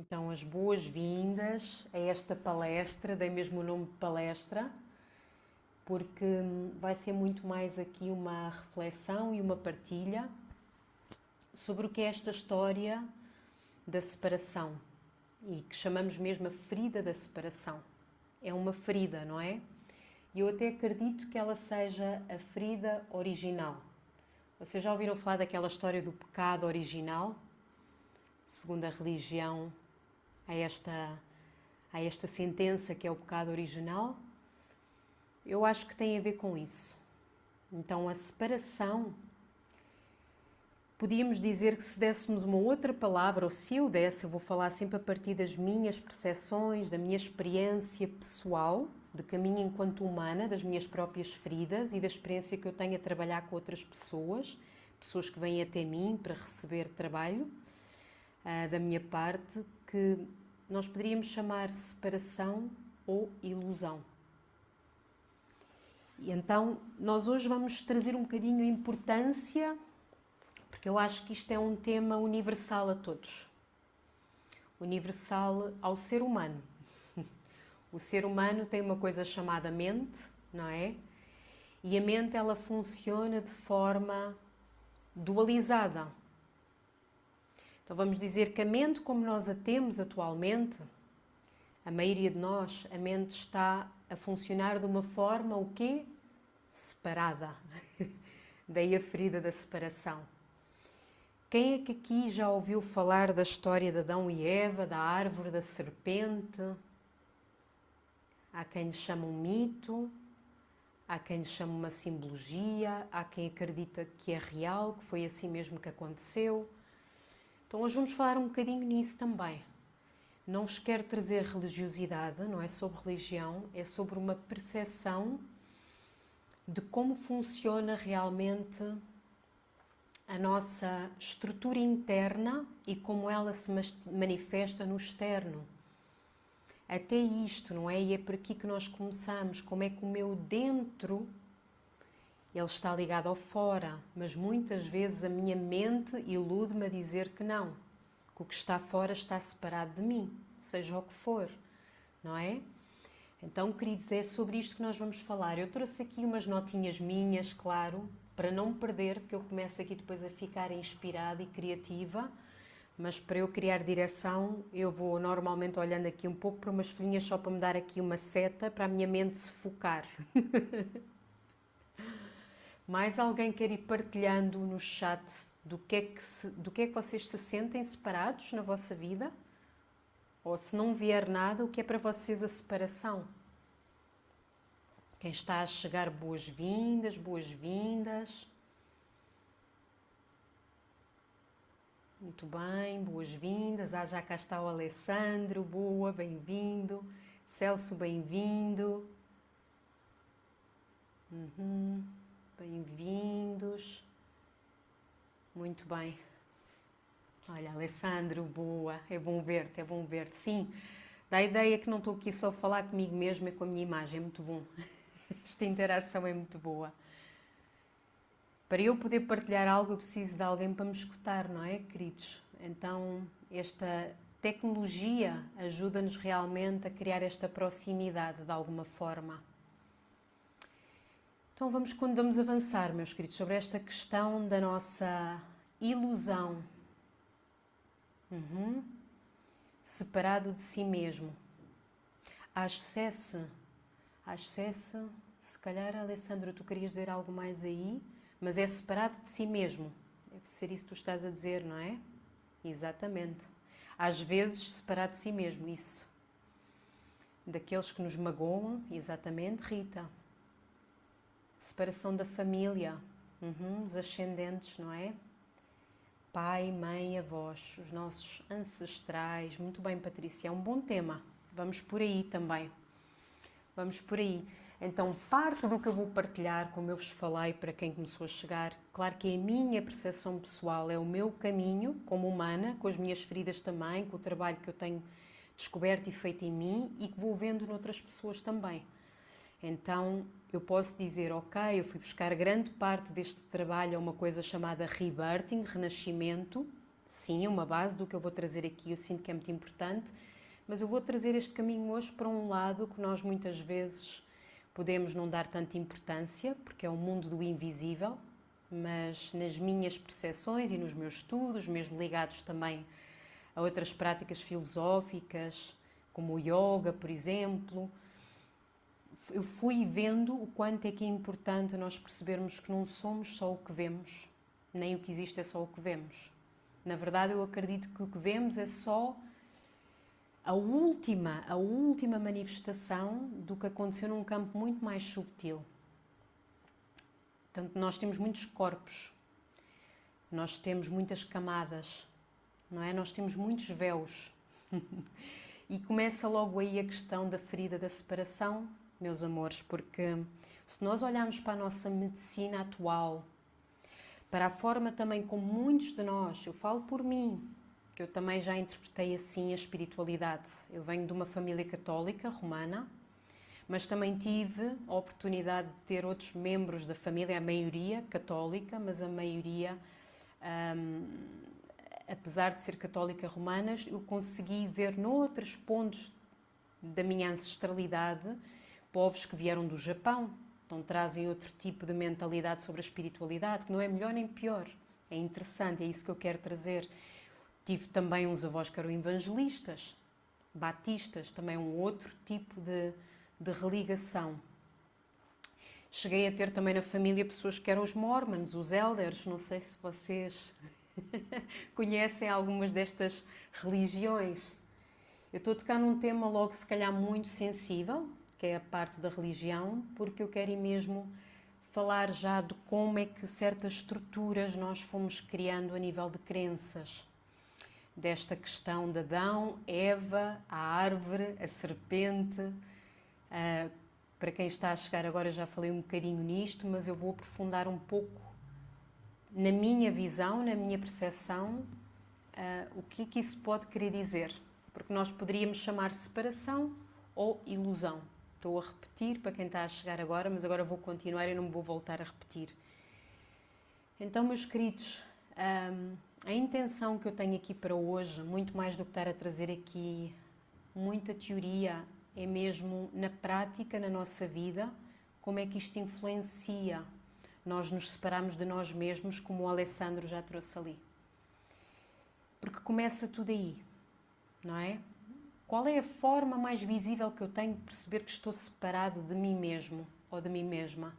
Então, as boas-vindas a esta palestra, dei mesmo o nome de palestra, porque vai ser muito mais aqui uma reflexão e uma partilha sobre o que é esta história da separação e que chamamos mesmo a ferida da separação. É uma ferida, não é? E eu até acredito que ela seja a ferida original. Vocês já ouviram falar daquela história do pecado original? Segundo a religião, a esta sentença que é o pecado original? Eu acho que tem a ver com isso. Então, a separação, podíamos dizer que se dessemos uma outra palavra, ou se eu desse, eu vou falar sempre a partir das minhas percepções, da minha experiência pessoal, de caminho enquanto humana, das minhas próprias feridas e da experiência que eu tenho a trabalhar com outras pessoas, pessoas que vêm até mim para receber trabalho da minha parte, que nós poderíamos chamar separação ou ilusão. E então, nós hoje vamos trazer um bocadinho a importância, porque eu acho que isto é um tema universal a todos. Universal ao ser humano. O ser humano tem uma coisa chamada mente, não é? E a mente, ela funciona de forma dualizada. Então vamos dizer que a mente como nós a temos atualmente, a maioria de nós, a mente está a funcionar de uma forma o quê? Separada. Daí a ferida da separação. Quem é que aqui já ouviu falar da história de Adão e Eva, da árvore da serpente? Há quem lhe chama um mito, há quem lhe chama uma simbologia, há quem acredita que é real, que foi assim mesmo que aconteceu. Então hoje vamos falar um bocadinho nisso também. Não vos quero trazer religiosidade, não é sobre religião, é sobre uma percepção de como funciona realmente a nossa estrutura interna e como ela se manifesta no externo. Até isto, não é? E é por aqui que nós começamos. Como é que o meu dentro, ele está ligado ao fora, mas muitas vezes a minha mente ilude-me a dizer que não, que o que está fora está separado de mim, seja o que for, não é? Então, queridos, é sobre isto que nós vamos falar. Eu trouxe aqui umas notinhas minhas, claro, para não perder, porque eu começo aqui depois a ficar inspirada e criativa, mas para eu criar direção, eu vou normalmente olhando aqui um pouco para umas folhinhas só para me dar aqui uma seta para a minha mente se focar. Mais alguém quer ir partilhando no chat do que é que vocês se sentem separados na vossa vida? Ou se não vier nada, o que é para vocês a separação? Quem está a chegar, boas-vindas, boas-vindas. Muito bem, boas-vindas. Ah, já cá está o Alessandro, boa, bem-vindo. Celso, bem-vindo. Bem-vindos. Muito bem. Olha, Alessandro, boa. É bom ver-te, é bom ver-te. Sim, dá a ideia que não estou aqui só a falar comigo mesmo, é com a minha imagem. É muito bom. Esta interação é muito boa. Para eu poder partilhar algo, eu preciso de alguém para me escutar, não é, queridos? Então, esta tecnologia ajuda-nos realmente a criar esta proximidade de alguma forma. Então, quando vamos avançar, meus queridos, sobre esta questão da nossa ilusão, separado de si mesmo. Ascesse, se calhar, Alessandro, tu querias dizer algo mais aí, mas é separado de si mesmo. Deve ser isso que tu estás a dizer, não é? Exatamente. Às vezes, separado de si mesmo, isso. Daqueles que nos magoam, exatamente, Rita. Separação da família, os ascendentes, não é? Pai, mãe, avós, os nossos ancestrais. Muito bem, Patrícia, é um bom tema. Vamos por aí também. Vamos por aí. Então, parte do que eu vou partilhar, como eu vos falei, para quem começou a chegar, claro que é a minha percepção pessoal, é o meu caminho como humana, com as minhas feridas também, com o trabalho que eu tenho descoberto e feito em mim e que vou vendo noutras pessoas também. Então, eu posso dizer, ok, eu fui buscar grande parte deste trabalho a uma coisa chamada rebirthing, renascimento, sim, uma base do que eu vou trazer aqui, eu sinto que é muito importante, mas eu vou trazer este caminho hoje para um lado que nós muitas vezes podemos não dar tanta importância, porque é o mundo do invisível, mas nas minhas percepções e nos meus estudos, mesmo ligados também a outras práticas filosóficas, como o yoga, por exemplo, eu fui vendo o quanto é que é importante nós percebermos que não somos só o que vemos, nem o que existe é só o que vemos. Na verdade, eu acredito que o que vemos é só a última manifestação do que aconteceu num campo muito mais subtil. Portanto, nós temos muitos corpos, nós temos muitas camadas, não é? Nós temos muitos véus. E começa logo aí a questão da ferida da separação, meus amores, porque se nós olharmos para a nossa medicina atual, para a forma também como muitos de nós, eu falo por mim, que eu também já interpretei assim a espiritualidade. Eu venho de uma família católica, romana, mas também tive a oportunidade de ter outros membros da família, a maioria católica, mas a maioria, apesar de ser católica romana, eu consegui ver noutros pontos da minha ancestralidade povos que vieram do Japão, então trazem outro tipo de mentalidade sobre a espiritualidade, que não é melhor nem pior, é interessante, é isso que eu quero trazer. Tive também uns avós que eram evangelistas, batistas, também um outro tipo de religação. Cheguei a ter também na família pessoas que eram os Mormons, os Elders, não sei se vocês conhecem algumas destas religiões. Eu estou a tocar num tema logo se calhar muito sensível, que é a parte da religião, porque eu quero mesmo falar já de como é que certas estruturas nós fomos criando a nível de crenças. Desta questão de Adão, Eva, a árvore, a serpente. Para quem está a chegar agora, eu já falei um bocadinho nisto, mas eu vou aprofundar um pouco na minha visão, na minha percepção, o que é que isso pode querer dizer. Porque nós poderíamos chamar separação ou ilusão. Estou a repetir para quem está a chegar agora, mas agora vou continuar e não me vou voltar a repetir. Então, meus queridos, a intenção que eu tenho aqui para hoje, muito mais do que estar a trazer aqui muita teoria, é mesmo na prática, na nossa vida, como é que isto influencia nós nos separamos de nós mesmos, como o Alessandro já trouxe ali. Porque começa tudo aí, não é? Qual é a forma mais visível que eu tenho de perceber que estou separado de mim mesmo ou de mim mesma?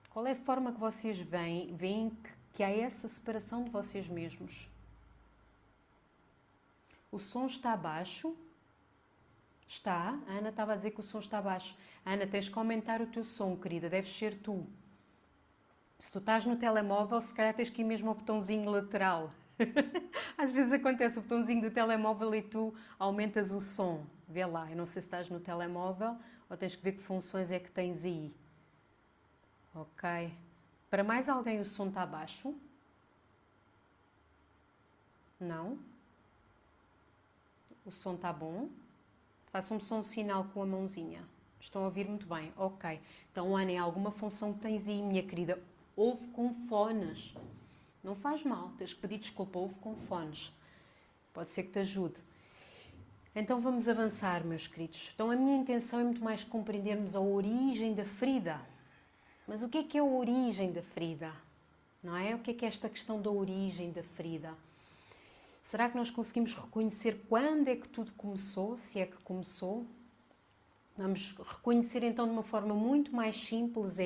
Qual é a forma que vocês veem que há essa separação de vocês mesmos? O som está baixo? Está? A Ana estava a dizer que o som está baixo. Ana, tens que aumentar o teu som, querida. Deves ser tu. Se tu estás no telemóvel, se calhar tens que ir mesmo ao botãozinho lateral. Às vezes acontece o botãozinho do telemóvel e tu aumentas o som. Vê lá, eu não sei se estás no telemóvel ou tens que ver que funções é que tens aí. Ok. Para mais alguém o som está baixo? Não? O som está bom? Façam-me só um sinal com a mãozinha. Estão a ouvir muito bem? Ok. Então, Ana, é alguma função que tens aí, minha querida? Ouve com fones. Não faz mal, tens que pedir desculpa, ouve com fones. Pode ser que te ajude. Então vamos avançar, meus queridos. Então a minha intenção é muito mais compreendermos a origem da ferida. Mas o que é a origem da ferida? Não é? O que é esta questão da origem da ferida? Será que nós conseguimos reconhecer quando é que tudo começou, se é que começou? Vamos reconhecer então de uma forma muito mais simples,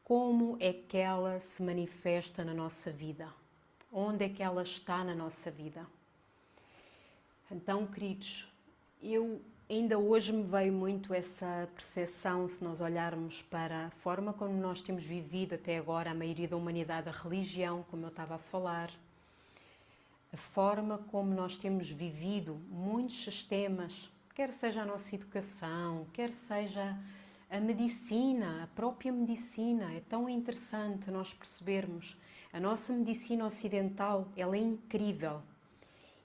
como é que ela se manifesta na nossa vida? Onde é que ela está na nossa vida? Então, queridos, ainda hoje me veio muito essa percepção, se nós olharmos para a forma como nós temos vivido até agora, a maioria da humanidade, a religião, como eu estava a falar, a forma como nós temos vivido muitos sistemas, quer seja a nossa educação, quer seja a medicina, a própria medicina. É tão interessante nós percebermos. A nossa medicina ocidental, ela é incrível.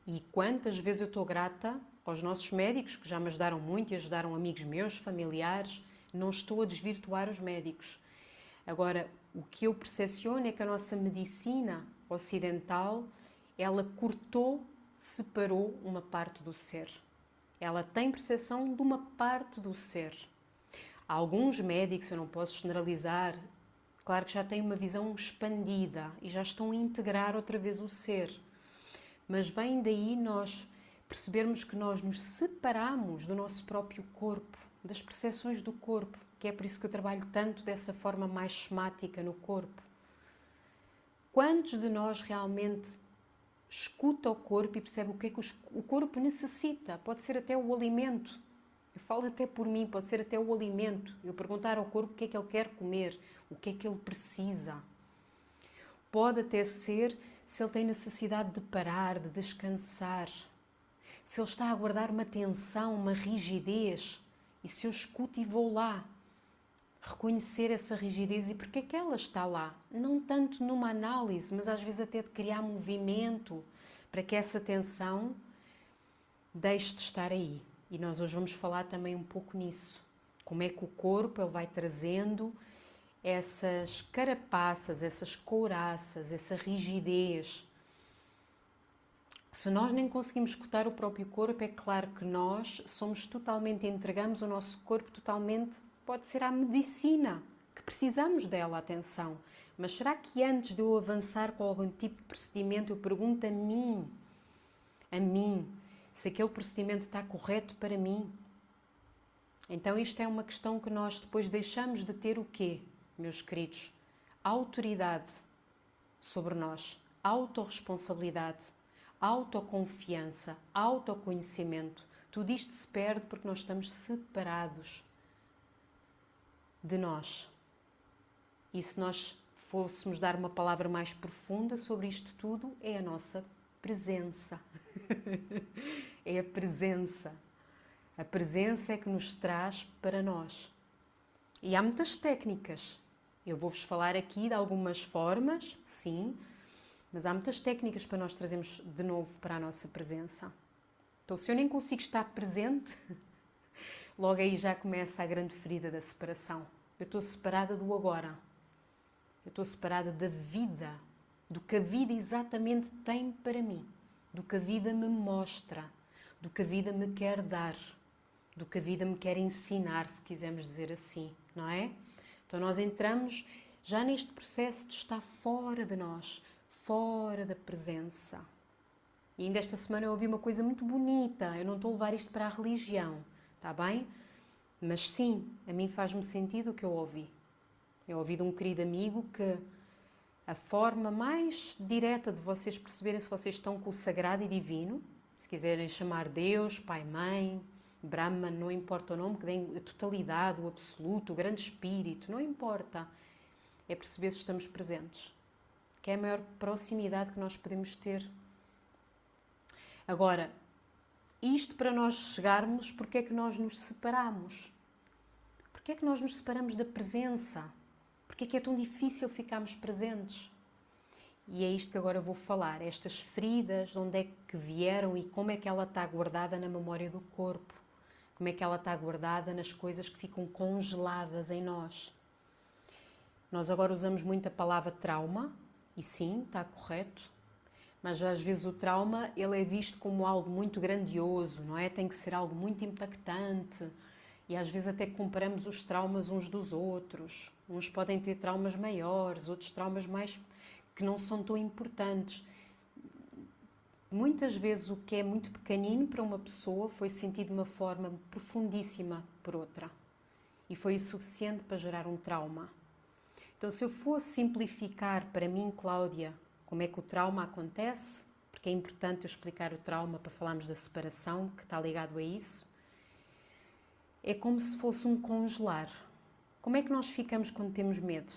E quantas vezes eu estou grata aos nossos médicos, que já me ajudaram muito e ajudaram amigos meus, familiares. Não estou a desvirtuar os médicos. Agora, o que eu percepciono é que a nossa medicina ocidental, ela cortou, separou uma parte do ser. Ela tem percepção de uma parte do ser. Alguns médicos, eu não posso generalizar, claro que já têm uma visão expandida e já estão a integrar outra vez o ser. Mas vem daí nós percebermos que nós nos separamos do nosso próprio corpo, das percepções do corpo, que é por isso que eu trabalho tanto dessa forma mais esquemática no corpo. Quantos de nós realmente escuta o corpo e percebe o que é que o corpo necessita? Pode ser até o alimento. Eu falo até por mim, pode ser até o alimento. Eu perguntar ao corpo o que é que ele quer comer, o que é que ele precisa. Pode até ser se ele tem necessidade de parar, de descansar. Se ele está a guardar uma tensão, uma rigidez. E se eu escuto e vou lá reconhecer essa rigidez e porque é que ela está lá. Não tanto numa análise, mas às vezes até de criar movimento para que essa tensão deixe de estar aí. E nós hoje vamos falar também um pouco nisso. Como é que o corpo ele vai trazendo essas carapaças, essas couraças, essa rigidez. Se nós nem conseguimos escutar o próprio corpo, é claro que nós somos totalmente, entregamos o nosso corpo totalmente, pode ser à medicina, que precisamos dela, atenção. Mas será que antes de eu avançar com algum tipo de procedimento, eu pergunto a mim, se aquele procedimento está correto para mim? Então isto é uma questão que nós depois deixamos de ter o quê, meus queridos? Autoridade sobre nós, autorresponsabilidade, autoconfiança, autoconhecimento. Tudo isto se perde porque nós estamos separados de nós. E se nós fôssemos dar uma palavra mais profunda sobre isto tudo, é a nossa presença. É a presença. A presença é que nos traz para nós. E há muitas técnicas. Eu vou-vos falar aqui de algumas formas, sim, mas há muitas técnicas para nós trazermos de novo para a nossa presença. Então, se eu nem consigo estar presente, logo aí já começa a grande ferida da separação. Eu estou separada do agora. Eu estou separada da vida, do que a vida exatamente tem para mim, do que a vida me mostra, do que a vida me quer dar, do que a vida me quer ensinar, se quisermos dizer assim, não é? Então nós entramos já neste processo de estar fora de nós, fora da presença. E ainda esta semana eu ouvi uma coisa muito bonita, eu não estou a levar isto para a religião, está bem? Mas sim, a mim faz-me sentido o que eu ouvi. Eu ouvi de um querido amigo que a forma mais direta de vocês perceberem se vocês estão com o sagrado e divino, se quiserem chamar Deus, Pai, Mãe, Brahman, não importa o nome, que deem a totalidade, o absoluto, o grande espírito, não importa. É perceber se estamos presentes, que é a maior proximidade que nós podemos ter. Agora, isto para nós chegarmos, porque é que nós nos separamos? Porque é que nós nos separamos da presença? Porque é que é tão difícil ficarmos presentes? E é isto que agora vou falar, estas feridas, de onde é que vieram e como é que ela está guardada na memória do corpo. Como é que ela está guardada nas coisas que ficam congeladas em nós. Nós agora usamos muito a palavra trauma, e sim, está correto, mas às vezes o trauma ele é visto como algo muito grandioso, não é? Tem que ser algo muito impactante. E às vezes até comparamos os traumas uns dos outros. Uns podem ter traumas maiores, outros traumas mais que não são tão importantes. Muitas vezes o que é muito pequenino para uma pessoa foi sentido de uma forma profundíssima por outra. E foi o suficiente para gerar um trauma. Então, se eu fosse simplificar para mim, Cláudia, como é que o trauma acontece, porque é importante eu explicar o trauma para falarmos da separação, que está ligado a isso, é como se fosse um congelar. Como é que nós ficamos quando temos medo?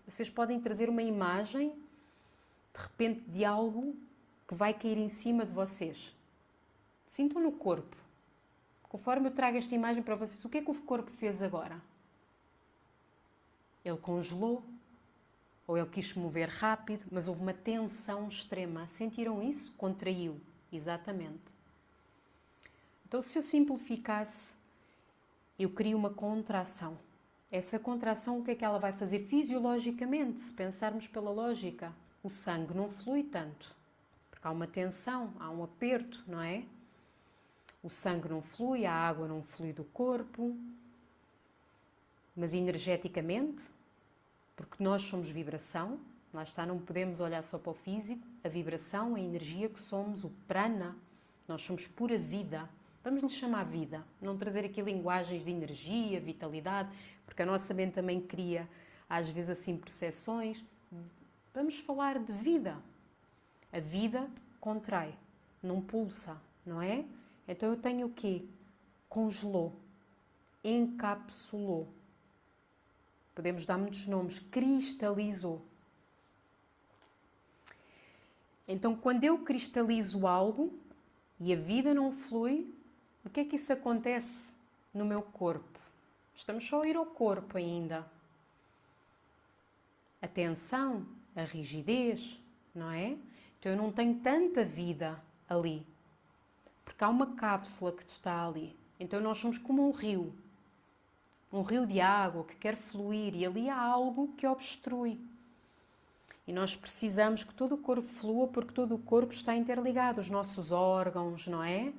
Vocês podem trazer uma imagem, de repente, de algo que vai cair em cima de vocês. Sintam no corpo. Conforme eu trago esta imagem para vocês, o que é que o corpo fez agora? Ele congelou, ou ele quis se mover rápido, mas houve uma tensão extrema. Sentiram isso? Contraiu. Exatamente. Então, se eu simplificasse, eu crio uma contração. Essa contração, o que é que ela vai fazer fisiologicamente, se pensarmos pela lógica? o sangue não flui tanto, porque há uma tensão, há um aperto, não é? O sangue não flui, a água não flui do corpo, mas energeticamente, porque nós somos vibração, lá está, não podemos olhar só para o físico, a vibração, a energia que somos, o prana, nós somos pura vida. Vamos lhe chamar vida, não trazer aqui linguagens de energia, vitalidade, porque a nossa mente também cria, às vezes, assim, percepções. Vamos falar de vida. A vida contrai, não pulsa, não é? Então eu tenho o quê? Congelou, encapsulou. Podemos dar muitos nomes. Cristalizou. Então, quando eu cristalizo algo e a vida não flui, o que é que isso acontece no meu corpo? Estamos só a ir ao corpo ainda. A tensão, a rigidez, não é? Então, eu não tenho tanta vida ali. Porque há uma cápsula que está ali. Então, nós somos como um rio de água que quer fluir e ali há algo que obstrui. E nós precisamos que todo o corpo flua porque todo o corpo está interligado, os nossos órgãos, não é?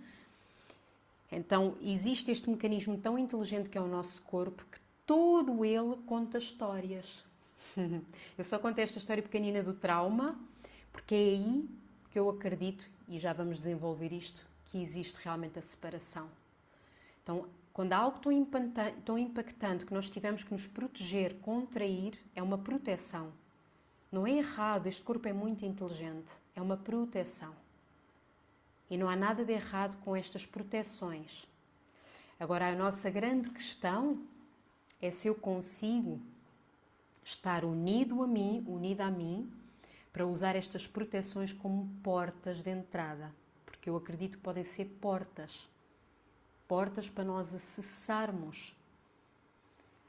Então, existe este mecanismo tão inteligente que é o nosso corpo que todo ele conta histórias. Eu só conto esta história pequenina do trauma porque é aí que eu acredito, e já vamos desenvolver isto, que existe realmente a separação. Então, quando há algo tão impactante que nós tivemos que nos proteger, contrair, é uma proteção. Não é errado, este corpo é muito inteligente, é uma proteção. E não há nada de errado com estas proteções. Agora, a nossa grande questão é se eu consigo estar unida a mim, para usar estas proteções como portas de entrada. Porque eu acredito que podem ser portas para nós acessarmos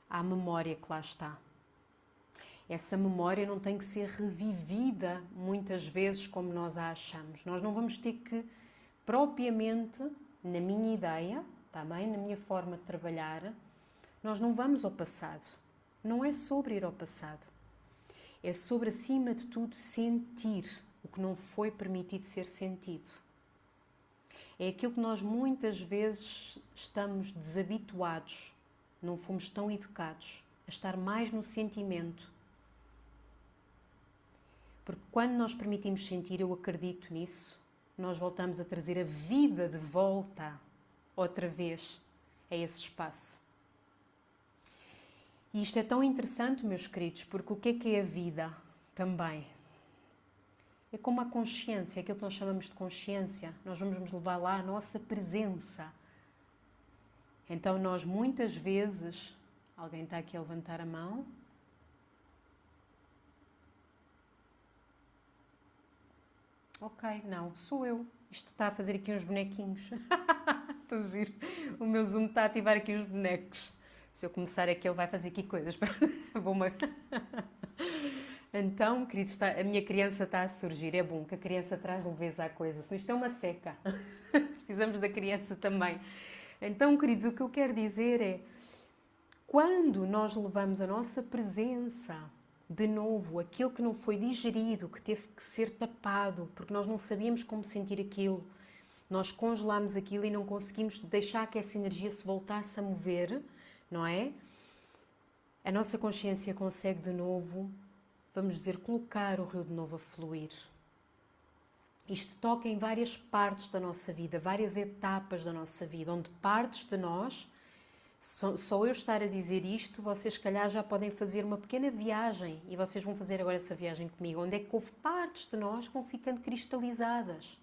à memória que lá está. Essa memória não tem que ser revivida muitas vezes como nós a achamos. Nós não vamos ter que, propriamente, na minha ideia, também na minha forma de trabalhar, nós não vamos ao passado. Não é sobre ir ao passado. É sobre, acima de tudo, sentir o que não foi permitido ser sentido. É aquilo que nós muitas vezes estamos desabituados, não fomos tão educados, a estar mais no sentimento. Porque quando nós permitimos sentir, eu acredito nisso, nós voltamos a trazer a vida de volta, outra vez, a esse espaço. E isto é tão interessante, meus queridos, porque o que é a vida também? É como a consciência, aquilo que nós chamamos de consciência. Nós vamos nos levar lá a nossa presença. Então nós muitas vezes... Alguém está aqui a levantar a mão? Ok, não, sou eu. Isto está a fazer aqui uns bonequinhos. Estou giro. O meu Zoom está a ativar aqui os bonecos. Se eu começar aqui, ele vai fazer aqui coisas. Então, queridos, a minha criança está a surgir. É bom que a criança traz leveza à coisa. Senão isto é uma seca. Precisamos da criança também. Então, queridos, o que eu quero dizer é... Quando nós levamos a nossa presença, de novo, aquilo que não foi digerido, que teve que ser tapado, porque nós não sabíamos como sentir aquilo, nós congelamos aquilo e não conseguimos deixar que essa energia se voltasse a mover, não é? A nossa consciência consegue de novo, vamos dizer, colocar o rio de novo a fluir. Isto toca em várias partes da nossa vida, várias etapas da nossa vida, onde partes de nós, só eu estar a dizer isto, vocês se calhar já podem fazer uma pequena viagem, e vocês vão fazer agora essa viagem comigo, onde é que houve partes de nós que vão ficando cristalizadas.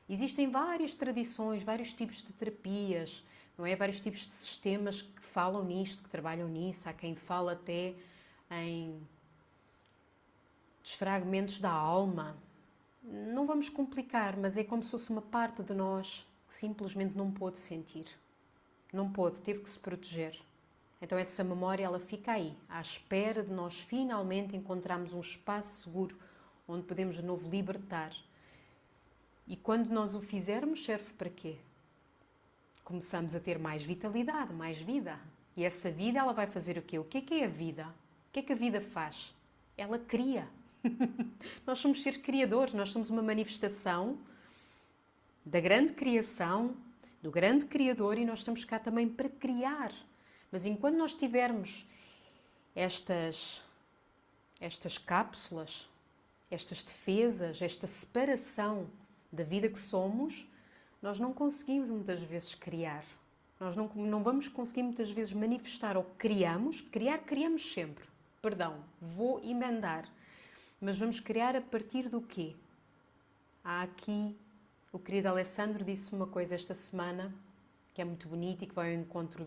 Existem várias tradições, vários tipos de terapias, não é? Vários tipos de sistemas que falam nisto, que trabalham nisso. Há quem fala até em desfragmentos da alma. Não vamos complicar, mas é como se fosse uma parte de nós que simplesmente não pôde sentir. Não pôde, teve que se proteger. Então essa memória, ela fica aí, à espera de nós finalmente encontrarmos um espaço seguro onde podemos de novo libertar. E quando nós o fizermos, serve para quê? Começamos a ter mais vitalidade, mais vida. E essa vida, ela vai fazer o quê? O que é a vida? O que é que a vida faz? Ela cria. Nós somos seres criadores, nós somos uma manifestação da grande criação, do grande Criador, e nós estamos cá também para criar. Mas enquanto nós tivermos estas cápsulas, estas defesas, esta separação da vida que somos, nós não conseguimos muitas vezes criar. Nós não vamos conseguir muitas vezes manifestar ou criamos. Criamos sempre. Perdão, vou emendar. Mas vamos criar a partir do quê? Há aqui, o querido Alessandro disse uma coisa esta semana, que é muito bonita e que vai ao encontro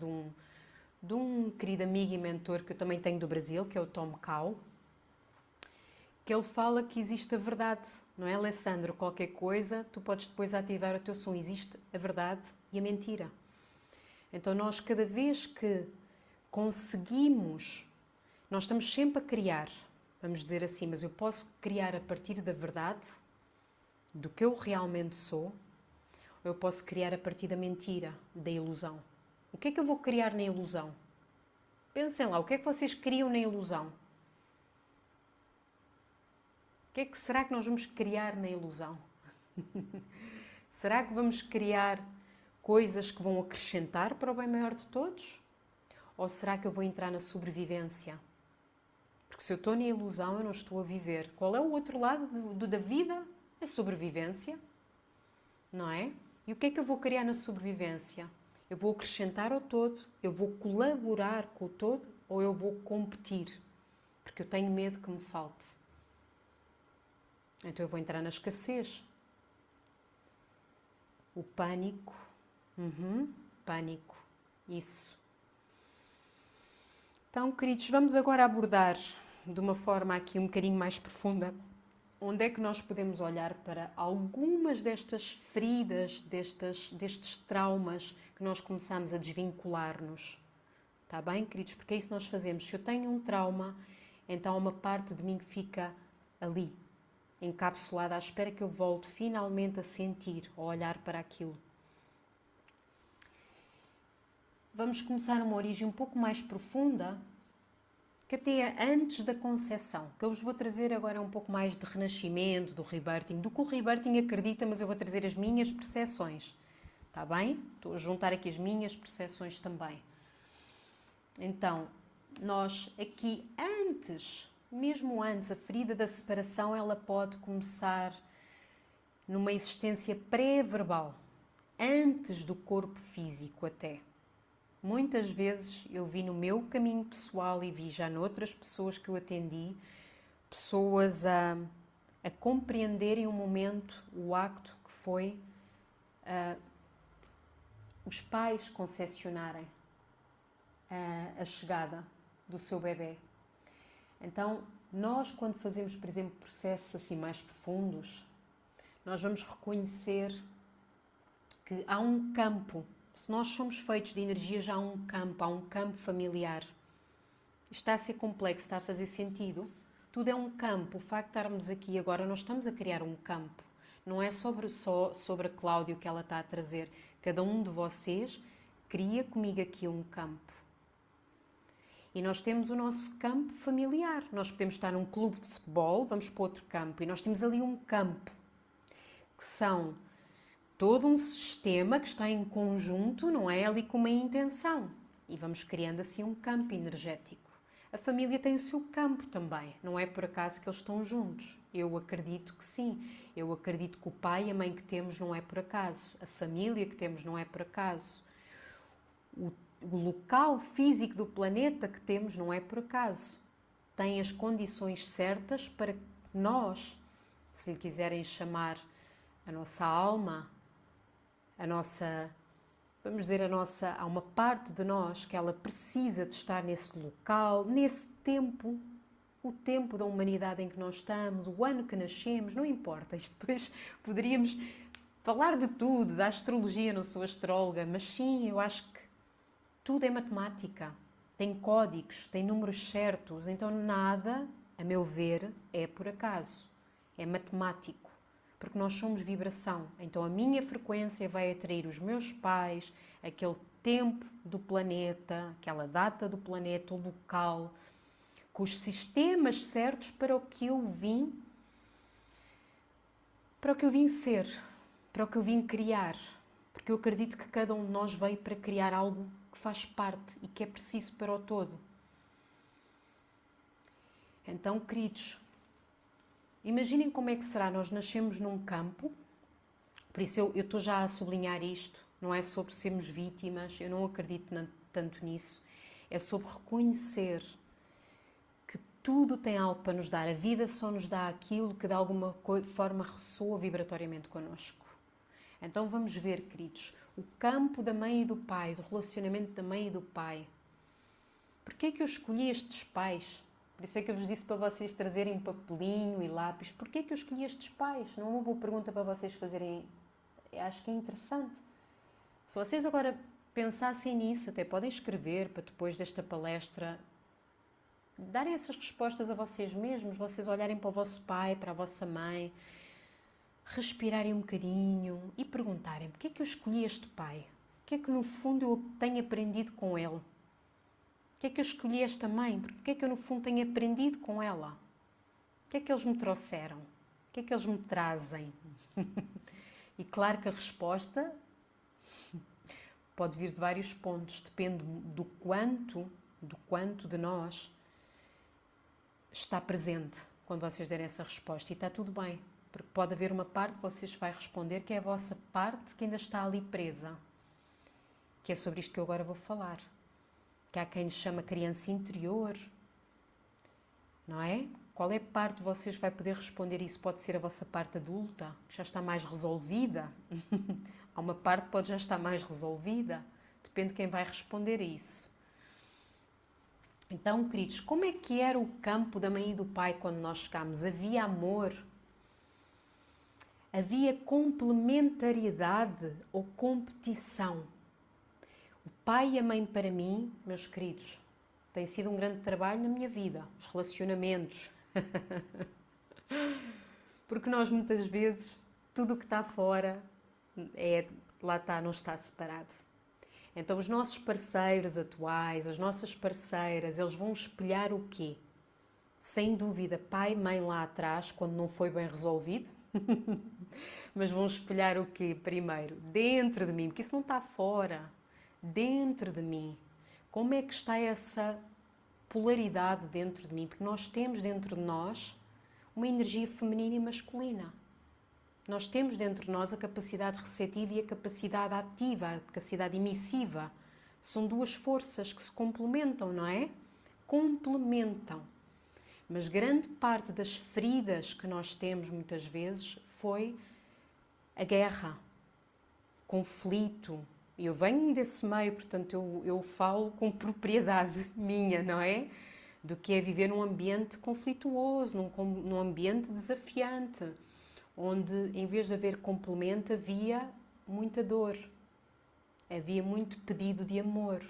de um querido amigo e mentor que eu também tenho do Brasil, que é o Tom Cao, que ele fala que existe a verdade, não é, Alessandro? Qualquer coisa, tu podes depois ativar o teu som. Existe a verdade e a mentira. Então nós, cada vez que conseguimos, nós estamos sempre a criar, vamos dizer assim, mas eu posso criar a partir da verdade, do que eu realmente sou, ou eu posso criar a partir da mentira, da ilusão. O que é que eu vou criar na ilusão? Pensem lá, o que é que vocês criam na ilusão? O que é que será que nós vamos criar na ilusão? Será que vamos criar coisas que vão acrescentar para o bem maior de todos? Ou será que eu vou entrar na sobrevivência? Porque se eu estou na ilusão, eu não estou a viver. Qual é o outro lado da vida? A sobrevivência, não é? E o que é que eu vou criar na sobrevivência? Eu vou acrescentar ao todo, eu vou colaborar com o todo ou eu vou competir? Porque eu tenho medo que me falte. Então eu vou entrar na escassez. O pânico. Pânico. Isso. Então, queridos, vamos agora abordar de uma forma aqui um bocadinho mais profunda onde é que nós podemos olhar para algumas destas feridas, destes traumas que nós começamos a desvincular-nos. Está bem, queridos? Porque é isso que nós fazemos. Se eu tenho um trauma, então há uma parte de mim que fica ali, encapsulada, à espera que eu volte finalmente a sentir, a olhar para aquilo. Vamos começar numa origem um pouco mais profunda, que até é antes da concepção, que eu vos vou trazer agora um pouco mais de renascimento, do rebirthing, do que o rebirthing acredita, mas eu vou trazer as minhas percepções. Está bem? Estou a juntar aqui as minhas percepções também. Então, nós aqui antes, mesmo antes, a ferida da separação, ela pode começar numa existência pré-verbal, antes do corpo físico até. Muitas vezes eu vi no meu caminho pessoal e vi já noutras pessoas que eu atendi, pessoas a compreenderem o momento, o acto que foi os pais concepcionarem a chegada do seu bebê. Então, nós quando fazemos, por exemplo, processos assim mais profundos, nós vamos reconhecer que há um campo. Se nós somos feitos de energia, já há um campo familiar. Está a ser complexo, está a fazer sentido? Tudo é um campo. O facto de estarmos aqui agora, nós estamos a criar um campo. Não é só sobre a Cláudia o que ela está a trazer. Cada um de vocês cria comigo aqui um campo. E nós temos o nosso campo familiar. Nós podemos estar num clube de futebol, vamos para outro campo. E nós temos ali um campo, que são todo um sistema que está em conjunto, não é? Ali com uma intenção. E vamos criando assim um campo energético. A família tem o seu campo também. Não é por acaso que eles estão juntos. Eu acredito que sim. Eu acredito que o pai e a mãe que temos não é por acaso. A família que temos não é por acaso. O local físico do planeta que temos não é por acaso. Tem as condições certas para que nós, se lhe quiserem chamar a nossa alma, há uma parte de nós que ela precisa de estar nesse local, nesse tempo, o tempo da humanidade em que nós estamos, o ano que nascemos, não importa. Isto depois poderíamos falar de tudo, da astrologia, não sou astróloga, mas sim, eu acho que tudo é matemática. Tem códigos, tem números certos, então nada, a meu ver, é por acaso. É matemático. Porque nós somos vibração. Então a minha frequência vai atrair os meus pais, aquele tempo do planeta, aquela data do planeta, o local, com os sistemas certos para o que eu vim ser, para o que eu vim criar. Porque eu acredito que cada um de nós veio para criar algo que faz parte e que é preciso para o todo. Então, queridos, imaginem como é que será. Nós nascemos num campo, por isso eu estou já a sublinhar isto, não é sobre sermos vítimas, eu não acredito tanto nisso, é sobre reconhecer que tudo tem algo para nos dar. A vida só nos dá aquilo que de alguma forma ressoa vibratoriamente connosco. Então vamos ver, queridos, o campo da mãe e do pai, do relacionamento da mãe e do pai. Porquê é que eu escolhi estes pais? Por isso é que eu vos disse para vocês trazerem papelinho e lápis. Porquê é que eu escolhi estes pais? Não é uma boa pergunta para vocês fazerem. Eu acho que é interessante. Se vocês agora pensassem nisso, até podem escrever para depois desta palestra darem essas respostas a vocês mesmos, vocês olharem para o vosso pai, para a vossa mãe, respirarem um bocadinho e perguntarem: porquê é que eu escolhi este pai? O que é que no fundo eu tenho aprendido com ele? Porquê é que eu escolhi esta mãe? Porquê é que eu no fundo tenho aprendido com ela? O que é que eles me trouxeram? O que é que eles me trazem? E claro que a resposta pode vir de vários pontos, depende do quanto de nós está presente quando vocês derem essa resposta. E está tudo bem, porque pode haver uma parte que vocês vai responder que é a vossa parte que ainda está ali presa, que é sobre isto que eu agora vou falar, que há quem lhe chama criança interior, não é? Qual é a parte de vocês vai poder responder isso? Pode ser a vossa parte adulta, que já está mais resolvida. Há uma parte que pode já estar mais resolvida. Depende de quem vai responder a isso. Então, queridos, como é que era o campo da mãe e do pai quando nós chegámos? Havia amor? Havia complementariedade ou competição? O pai e a mãe para mim, meus queridos, tem sido um grande trabalho na minha vida. Os relacionamentos. Porque nós muitas vezes, tudo o que está fora, lá está, não está separado. Então os nossos parceiros atuais, as nossas parceiras, eles vão espelhar o quê? Sem dúvida, pai e mãe lá atrás, quando não foi bem resolvido. Mas vão espelhar o quê? Primeiro, dentro de mim, porque isso não está fora. Dentro de mim. Como é que está essa polaridade dentro de mim? Porque nós temos dentro de nós uma energia feminina e masculina. Nós temos dentro de nós a capacidade receptiva e a capacidade ativa, a capacidade emissiva. São duas forças que se complementam, não é? Complementam. Mas grande parte das feridas que nós temos muitas vezes foi a guerra, conflito. Eu venho desse meio, portanto eu falo com propriedade minha, não é? Do que é viver num ambiente conflituoso, num ambiente desafiante, onde em vez de haver complemento havia muita dor, havia muito pedido de amor.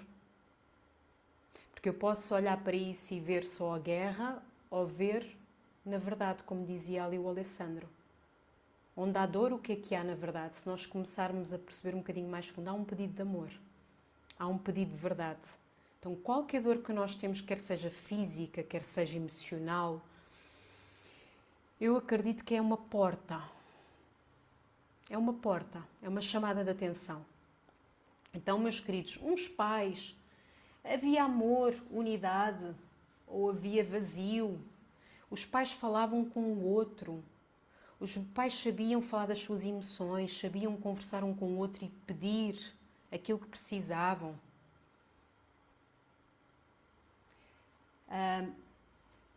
Porque eu posso olhar para isso e ver só a guerra ou ver, na verdade, como dizia ali o Alessandro. Onde há dor, o que é que há na verdade? Se nós começarmos a perceber um bocadinho mais fundo, há um pedido de amor. Há um pedido de verdade. Então, qualquer dor que nós temos, quer seja física, quer seja emocional, eu acredito que é uma porta. É uma porta, é uma chamada de atenção. Então, meus queridos, uns pais, havia amor, unidade, ou havia vazio. Os pais falavam com o outro. Os pais sabiam falar das suas emoções, sabiam conversar um com o outro e pedir aquilo que precisavam.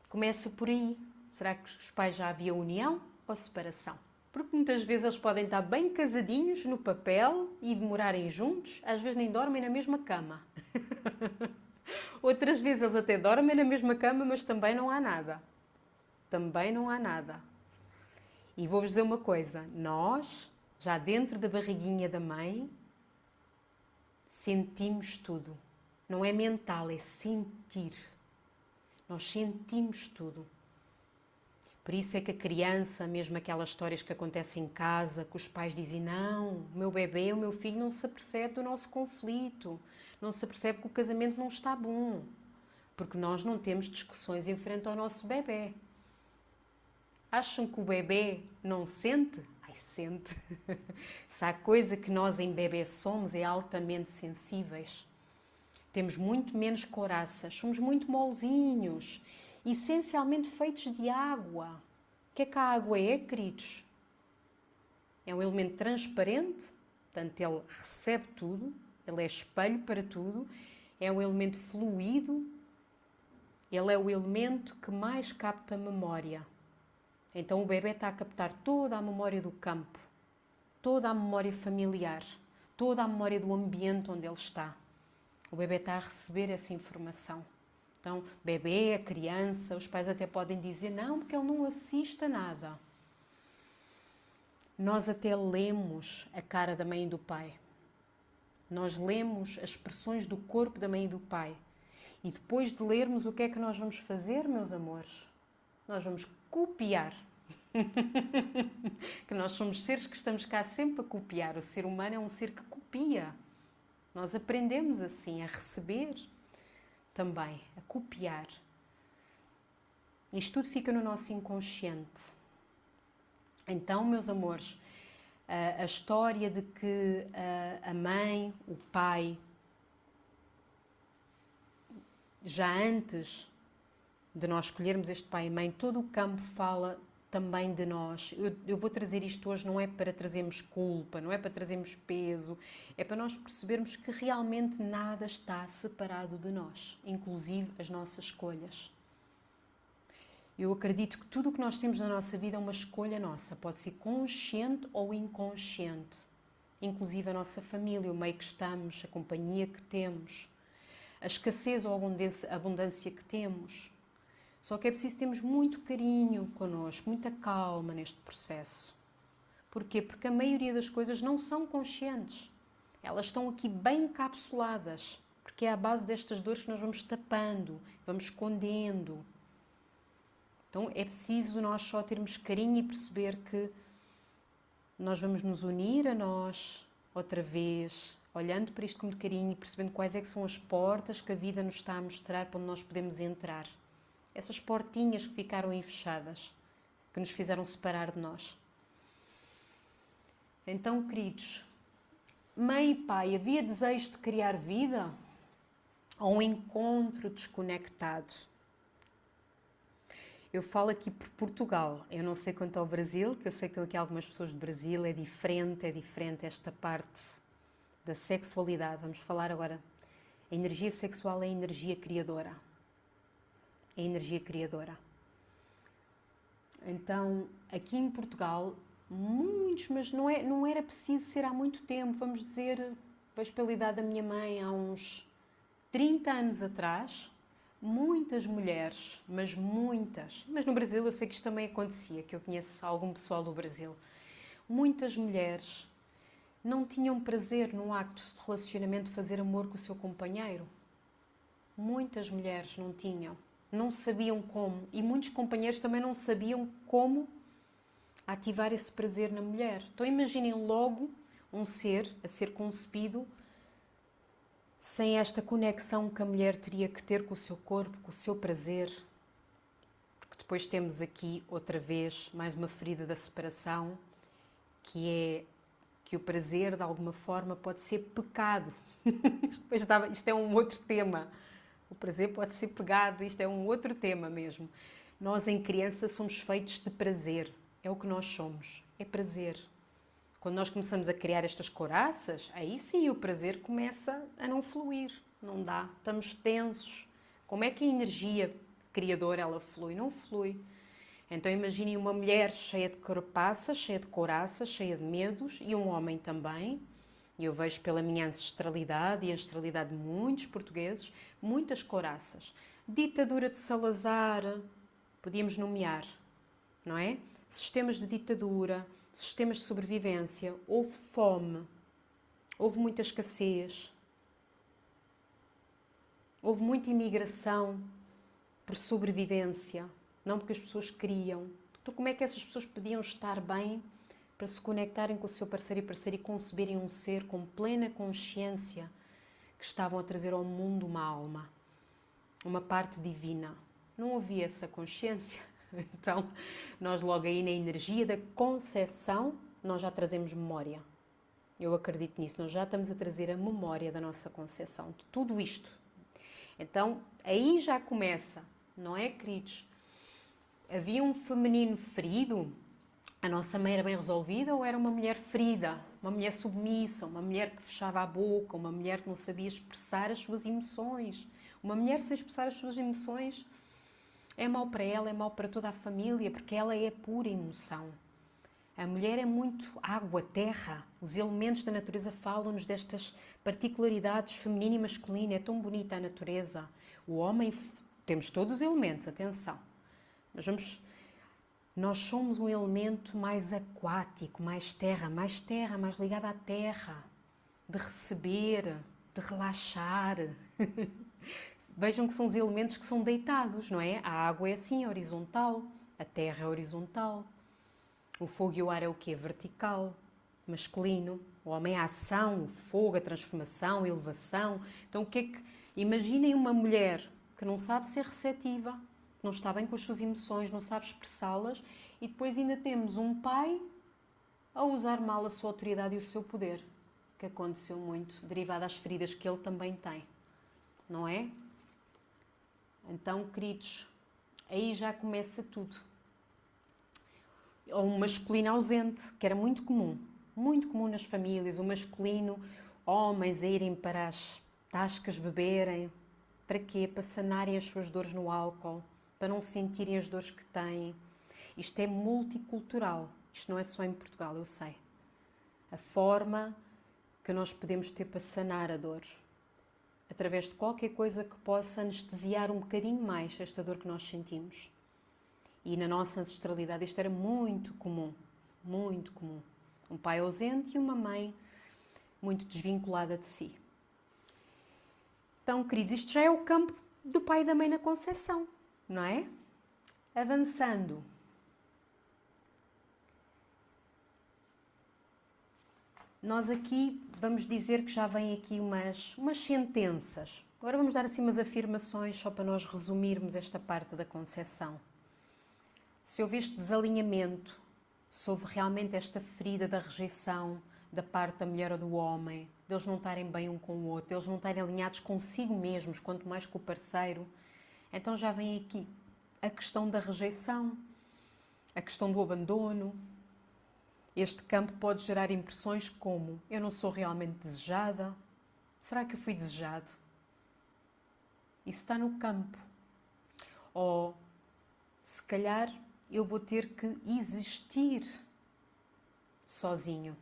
Começa por aí. Será que os pais já havia união ou separação? Porque muitas vezes eles podem estar bem casadinhos no papel e morarem juntos, às vezes nem dormem na mesma cama. Outras vezes eles até dormem na mesma cama, mas também não há nada. Também não há nada. E vou-vos dizer uma coisa, nós, já dentro da barriguinha da mãe, sentimos tudo. Não é mental, é sentir. Nós sentimos tudo. Por isso é que a criança, mesmo aquelas histórias que acontecem em casa, que os pais dizem: não, o meu bebê, o meu filho não se apercebe do nosso conflito, não se apercebe que o casamento não está bom. Porque nós não temos discussões em frente ao nosso bebê. Acham que o bebê não sente? Ai, sente. Se há coisa que nós em bebê somos, é altamente sensíveis. Temos muito menos coraças, somos muito molzinhos, essencialmente feitos de água. O que a água é, queridos? É um elemento transparente, portanto ele recebe tudo, ele é espelho para tudo, é um elemento fluido, ele é o elemento que mais capta memória. Então o bebê está a captar toda a memória do campo, toda a memória familiar, toda a memória do ambiente onde ele está. O bebê está a receber essa informação. Então, bebê, a criança, os pais até podem dizer não, porque ele não assiste a nada. Nós até lemos a cara da mãe e do pai. Nós lemos as expressões do corpo da mãe e do pai. E depois de lermos, o que é que nós vamos fazer, meus amores? Nós vamos copiar. Que nós somos seres que estamos cá sempre a copiar. O ser humano é um ser que copia. Nós aprendemos assim, a receber também, a copiar. Isto tudo fica no nosso inconsciente. Então, meus amores, a história de que a mãe, o pai, já antes de nós escolhermos este pai e mãe, todo o campo fala também de nós. Eu vou trazer isto hoje, não é para trazermos culpa, não é para trazermos peso, é para nós percebermos que realmente nada está separado de nós, inclusive as nossas escolhas. Eu acredito que tudo o que nós temos na nossa vida é uma escolha nossa, pode ser consciente ou inconsciente, inclusive a nossa família, o meio que estamos, a companhia que temos, a escassez ou a abundância que temos. Só que é preciso termos muito carinho connosco, muita calma neste processo. Porquê? Porque a maioria das coisas não são conscientes. Elas estão aqui bem encapsuladas, porque é à base destas dores que nós vamos tapando, vamos escondendo. Então é preciso nós só termos carinho e perceber que nós vamos nos unir a nós, outra vez, olhando para isto com muito carinho e percebendo quais é que são as portas que a vida nos está a mostrar para onde nós podemos entrar. Essas portinhas que ficaram aí fechadas, que nos fizeram separar de nós. Então, queridos, mãe e pai, havia desejo de criar vida? Ou um encontro desconectado? Eu falo aqui por Portugal, eu não sei quanto ao Brasil, que eu sei que estão aqui algumas pessoas do Brasil, é diferente esta parte da sexualidade. Vamos falar agora. A energia sexual é a energia criadora. É a energia criadora. Então, aqui em Portugal, muitos, mas não era preciso ser há muito tempo, vamos dizer, vejo pela idade da minha mãe, há uns 30 anos atrás, muitas mulheres, mas no Brasil eu sei que isto também acontecia, que eu conheço algum pessoal do Brasil, muitas mulheres não tinham prazer no acto de relacionamento de fazer amor com o seu companheiro. Muitas mulheres não tinham. Não sabiam como. E muitos companheiros também não sabiam como ativar esse prazer na mulher. Então imaginem logo um ser a ser concebido sem esta conexão que a mulher teria que ter com o seu corpo, com o seu prazer. Porque depois temos aqui, outra vez, mais uma ferida da separação, que é que o prazer, de alguma forma, pode ser pecado. Isto é um outro tema. O prazer pode ser pegado, isto é um outro tema mesmo. Nós, em criança, somos feitos de prazer. É o que nós somos. É prazer. Quando nós começamos a criar estas couraças, aí sim o prazer começa a não fluir. Não dá. Estamos tensos. Como é que a energia criadora ela flui? Não flui. Então imaginem uma mulher cheia de carapaças, cheia de couraças, cheia de medos, e um homem também. E eu vejo pela minha ancestralidade e a ancestralidade de muitos portugueses, muitas couraças. Ditadura de Salazar, podíamos nomear, não é? Sistemas de ditadura, sistemas de sobrevivência, houve fome, houve muita escassez, houve muita imigração por sobrevivência, não porque as pessoas queriam. Então como é que essas pessoas podiam estar bem para se conectarem com o seu parceiro e parceira e conceberem um ser com plena consciência que estavam a trazer ao mundo uma alma? uma parte divina. Não havia essa consciência. Então, nós logo aí na energia da concepção, nós já trazemos memória. Eu acredito nisso, nós já estamos a trazer a memória da nossa concepção, de tudo isto. Então, aí já começa, não é, queridos? Havia um feminino ferido? A nossa mãe era bem resolvida ou era uma mulher ferida? Uma mulher submissa, uma mulher que fechava a boca, uma mulher que não sabia expressar as suas emoções? Uma mulher sem expressar as suas emoções é mau para ela, é mau para toda a família, porque ela é pura emoção. A mulher é muito água, terra. Os elementos da natureza falam-nos destas particularidades feminina e masculina. É tão bonita a natureza. O homem, temos todos os elementos, atenção. Mas nós somos um elemento mais aquático, mais terra, mais ligado à terra. De receber, de relaxar. Vejam que são os elementos que são deitados, não é? A água é assim, horizontal. A terra é horizontal. O fogo e o ar é o quê? Vertical, masculino. O homem é a ação, o fogo, a transformação, a elevação. Então, o que é que... Imaginem uma mulher que não sabe ser receptiva, que não está bem com as suas emoções, não sabe expressá-las, e depois ainda temos um pai a usar mal a sua autoridade e o seu poder, que aconteceu muito, derivado das feridas que ele também tem. Não é? Então, queridos, aí já começa tudo. Ou um masculino ausente, que era muito comum nas famílias, o masculino, homens a irem para as tascas beberem, para quê? Para sanarem as suas dores no álcool, para não sentirem as dores que têm. Isto é multicultural, isto não é só em Portugal, eu sei. A forma que nós podemos ter para sanar a dor, através de qualquer coisa que possa anestesiar um bocadinho mais esta dor que nós sentimos. E na nossa ancestralidade isto era muito comum, muito comum. Um pai ausente e uma mãe muito desvinculada de si. Então, queridos, isto já é o campo do pai e da mãe na concepção, não é? Avançando. Nós aqui vamos dizer que já vêm aqui umas sentenças. Agora vamos dar assim umas afirmações só para nós resumirmos esta parte da concepção. Se houve este desalinhamento, se houve realmente esta ferida da rejeição da parte da mulher ou do homem, deles não estarem bem um com o outro, eles não estarem alinhados consigo mesmos, quanto mais com o parceiro, então já vem aqui a questão da rejeição, a questão do abandono. Este campo pode gerar impressões como: eu não sou realmente desejada? Será que eu fui desejado? Isso está no campo. Ou, se calhar, eu vou ter que existir sozinho.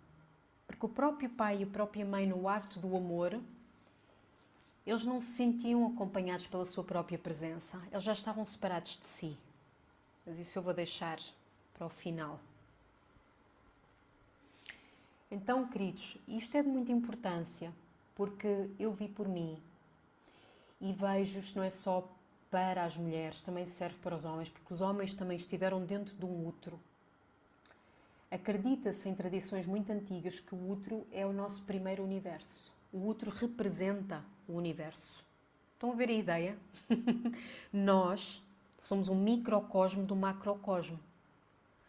Porque o próprio pai e a própria mãe, no acto do amor, eles não se sentiam acompanhados pela sua própria presença. Eles já estavam separados de si. Mas isso eu vou deixar para o final. Então, queridos, isto é de muita importância, porque eu vi por mim e vejo isto não é só para as mulheres, também serve para os homens, porque os homens também estiveram dentro de um útero. Acredita-se em tradições muito antigas que o útero é o nosso primeiro universo. O útero representa o universo. Estão a ver a ideia? Nós somos um microcosmo do macrocosmo.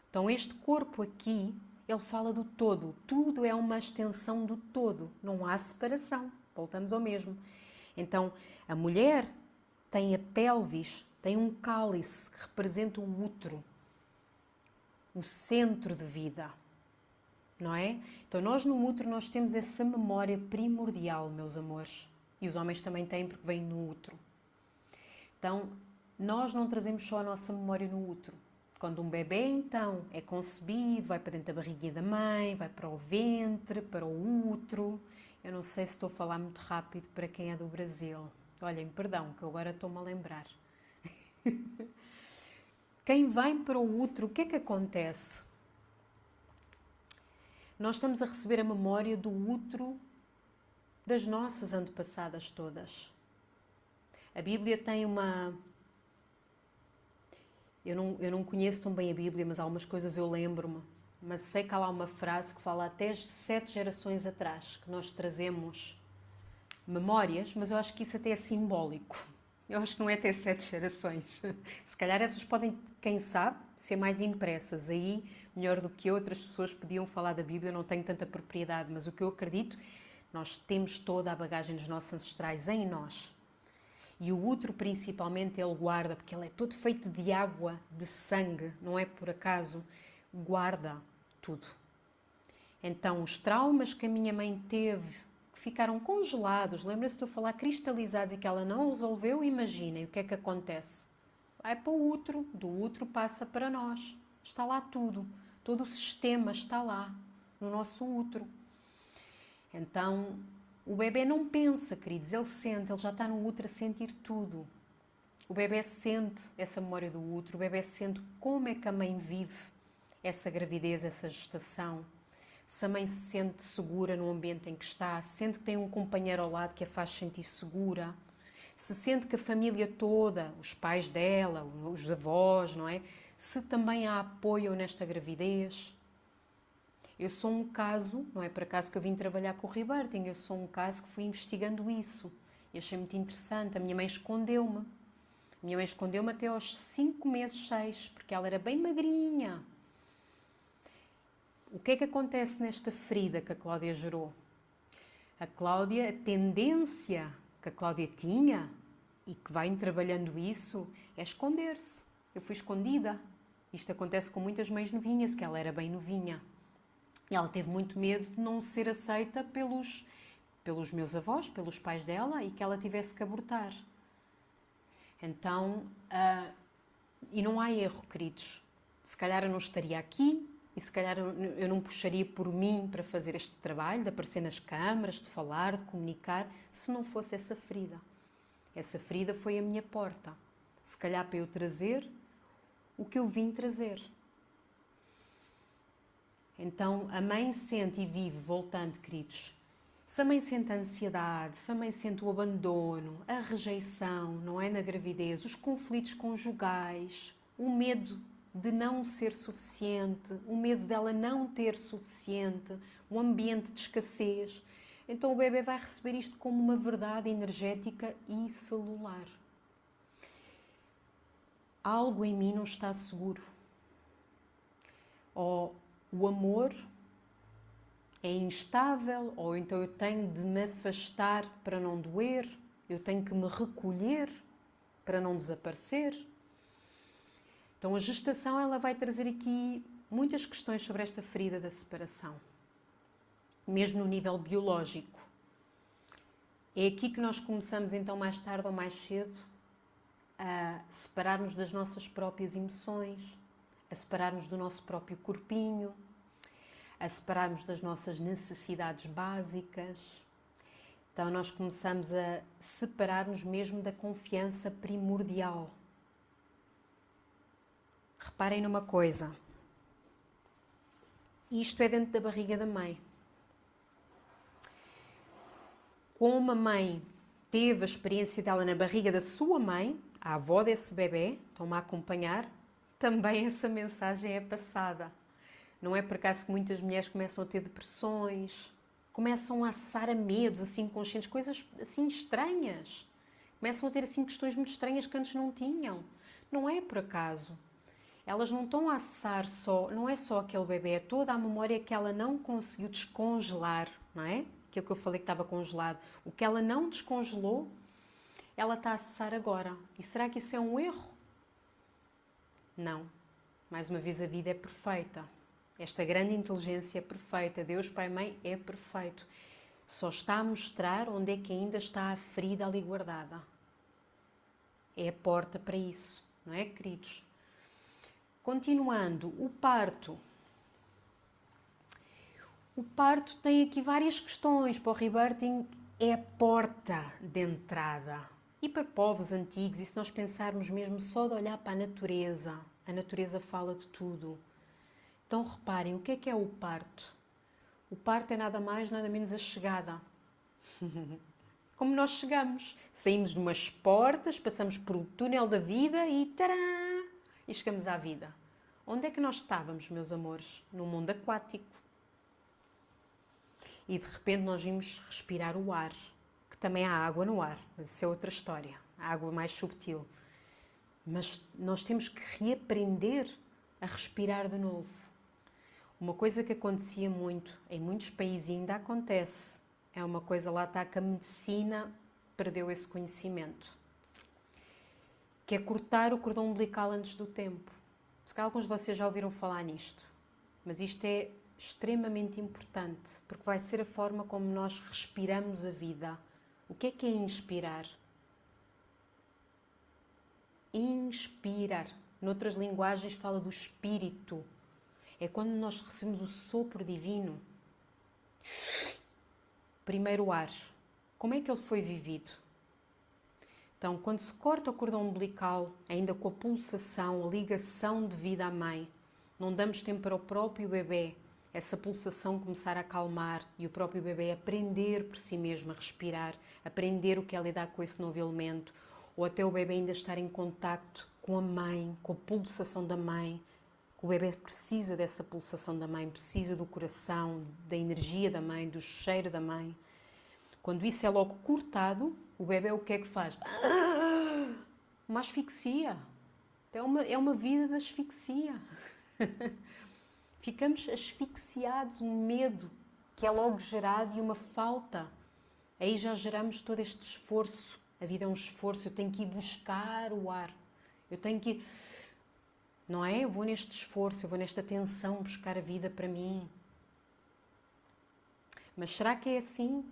Então este corpo aqui, ele fala do todo. Tudo é uma extensão do todo. Não há separação. Voltamos ao mesmo. Então a mulher tem a pelvis, tem um cálice que representa o útero, o centro de vida, não é? Então nós no útero nós temos essa memória primordial, meus amores, e os homens também têm porque vêm no útero. Então nós não trazemos só a nossa memória no útero. Quando um bebê então é concebido, vai para dentro da barriguinha da mãe, vai para o ventre, para o útero. Eu não sei se estou a falar muito rápido para quem é do Brasil. Olhem, perdão, que agora estou-me a lembrar. Quem vem para o útero, o que é que acontece? Nós estamos a receber a memória do útero das nossas antepassadas todas. A Bíblia tem uma... Eu não conheço tão bem a Bíblia, mas algumas coisas eu lembro-me. Mas sei que há lá uma frase que fala até 7 gerações atrás, que nós trazemos memórias, mas eu acho que isso até é simbólico. Eu acho que não é ter 7 gerações. Se calhar essas podem, quem sabe, ser mais impressas. Aí, melhor do que outras pessoas podiam falar da Bíblia, eu não tenho tanta propriedade, mas o que eu acredito, nós temos toda a bagagem dos nossos ancestrais em nós. E o útero, principalmente, ele guarda, porque ele é todo feito de água, de sangue, não é por acaso, guarda tudo. Então, os traumas que a minha mãe teve, que ficaram congelados, lembra-se de eu falar cristalizados e que ela não resolveu, imaginem o que é que acontece. Vai para o útero, do útero passa para nós. Está lá tudo, todo o sistema está lá, no nosso útero. Então, o bebê não pensa, queridos, ele sente, ele já está no útero a sentir tudo. O bebê sente essa memória do útero, o bebê sente como é que a mãe vive essa gravidez, essa gestação. Se a mãe se sente segura no ambiente em que está, se sente que tem um companheiro ao lado que a faz sentir segura, se sente que a família toda, os pais dela, os avós, não é? Se também a apoiam nesta gravidez. Eu sou um caso, não é por acaso que eu vim trabalhar com o Rebirthing, eu sou um caso que fui investigando isso e achei muito interessante. A minha mãe escondeu-me. A minha mãe escondeu-me até aos 5 meses, 6, porque ela era bem magrinha. O que é que acontece nesta ferida que a Cláudia gerou? A Cláudia, a tendência que a Cláudia tinha e que vai trabalhando isso é esconder-se. Eu fui escondida. Isto acontece com muitas mães novinhas, que ela era bem novinha. E ela teve muito medo de não ser aceita pelos meus avós, pelos pais dela, e que ela tivesse que abortar. Então, e não há erro, queridos. Se calhar eu não estaria aqui, e se calhar eu não puxaria por mim para fazer este trabalho, de aparecer nas câmaras, de falar, de comunicar, se não fosse essa ferida. Essa ferida foi a minha porta. Se calhar para eu trazer o que eu vim trazer. Então, a mãe sente e vive, voltando, queridos. Se a mãe sente a ansiedade, se a mãe sente o abandono, a rejeição, não é, na gravidez, os conflitos conjugais, o medo de não ser suficiente, o medo dela não ter suficiente, o ambiente de escassez. Então o bebê vai receber isto como uma verdade energética e celular. Algo em mim não está seguro. Ou o amor é instável, ou então eu tenho de me afastar para não doer, eu tenho que me recolher para não desaparecer. Então a gestação ela vai trazer aqui muitas questões sobre esta ferida da separação, mesmo no nível biológico. É aqui que nós começamos então mais tarde ou mais cedo a separar-nos das nossas próprias emoções, a separar-nos do nosso próprio corpinho, a separar-nos das nossas necessidades básicas. Então nós começamos a separar-nos mesmo da confiança primordial. Reparem numa coisa. Isto é dentro da barriga da mãe. Como a mãe teve a experiência dela na barriga da sua mãe, a avó desse bebê, estão-me a acompanhar, também essa mensagem é passada. Não é por acaso que muitas mulheres começam a ter depressões, começam a acessar a medos assim inconscientes, coisas assim estranhas. Começam a ter assim questões muito estranhas que antes não tinham. Não é por acaso. Elas não estão a acessar só, não é só aquele bebê, é toda a memória que ela não conseguiu descongelar, não é? Aquilo que eu falei que estava congelado. O que ela não descongelou, ela está a acessar agora. E será que isso é um erro? Não. Mais uma vez, a vida é perfeita. Esta grande inteligência é perfeita. Deus, Pai e Mãe é perfeito. Só está a mostrar onde é que ainda está a ferida ali guardada. É a porta para isso, não é, queridos? Continuando, o parto. O parto tem aqui várias questões. Para o Rebirthing é a porta de entrada. E para povos antigos, e se nós pensarmos mesmo só de olhar para a natureza fala de tudo. Então reparem, o que é o parto? O parto é nada mais, nada menos a chegada. Como nós chegamos. Saímos de umas portas, passamos por um túnel da vida e tará! E chegamos à vida. Onde é que nós estávamos, meus amores? No mundo aquático. E de repente nós vimos respirar o ar, que também há água no ar, mas isso é outra história. a água mais subtil. Mas nós temos que reaprender a respirar de novo. Uma coisa que acontecia muito, em muitos países e ainda acontece, é uma coisa lá está que a medicina perdeu esse conhecimento, que é cortar o cordão umbilical antes do tempo. Se calhar alguns de vocês já ouviram falar nisto, mas isto é extremamente importante, porque vai ser a forma como nós respiramos a vida. O que é inspirar? Inspirar. Noutras linguagens fala do espírito. É quando nós recebemos o sopro divino. Primeiro ar. Como é que ele foi vivido? Então, quando se corta o cordão umbilical, ainda com a pulsação, a ligação de vida à mãe, não damos tempo para o próprio bebê, essa pulsação começar a acalmar e o próprio bebê aprender por si mesmo a respirar, aprender o que é lidar com esse novo elemento, ou até o bebê ainda estar em contacto com a mãe, com a pulsação da mãe. O bebê precisa dessa pulsação da mãe, precisa do coração, da energia da mãe, do cheiro da mãe. Quando isso é logo cortado, o bebê o que é que faz? Uma asfixia. É uma vida de asfixia. Ficamos asfixiados, um medo que é logo gerado e uma falta. Aí já geramos todo este esforço. A vida é um esforço, eu tenho que ir buscar o ar. Eu tenho que ir... Não é? Eu vou neste esforço, eu vou nesta tensão buscar a vida para mim. Mas será que é assim?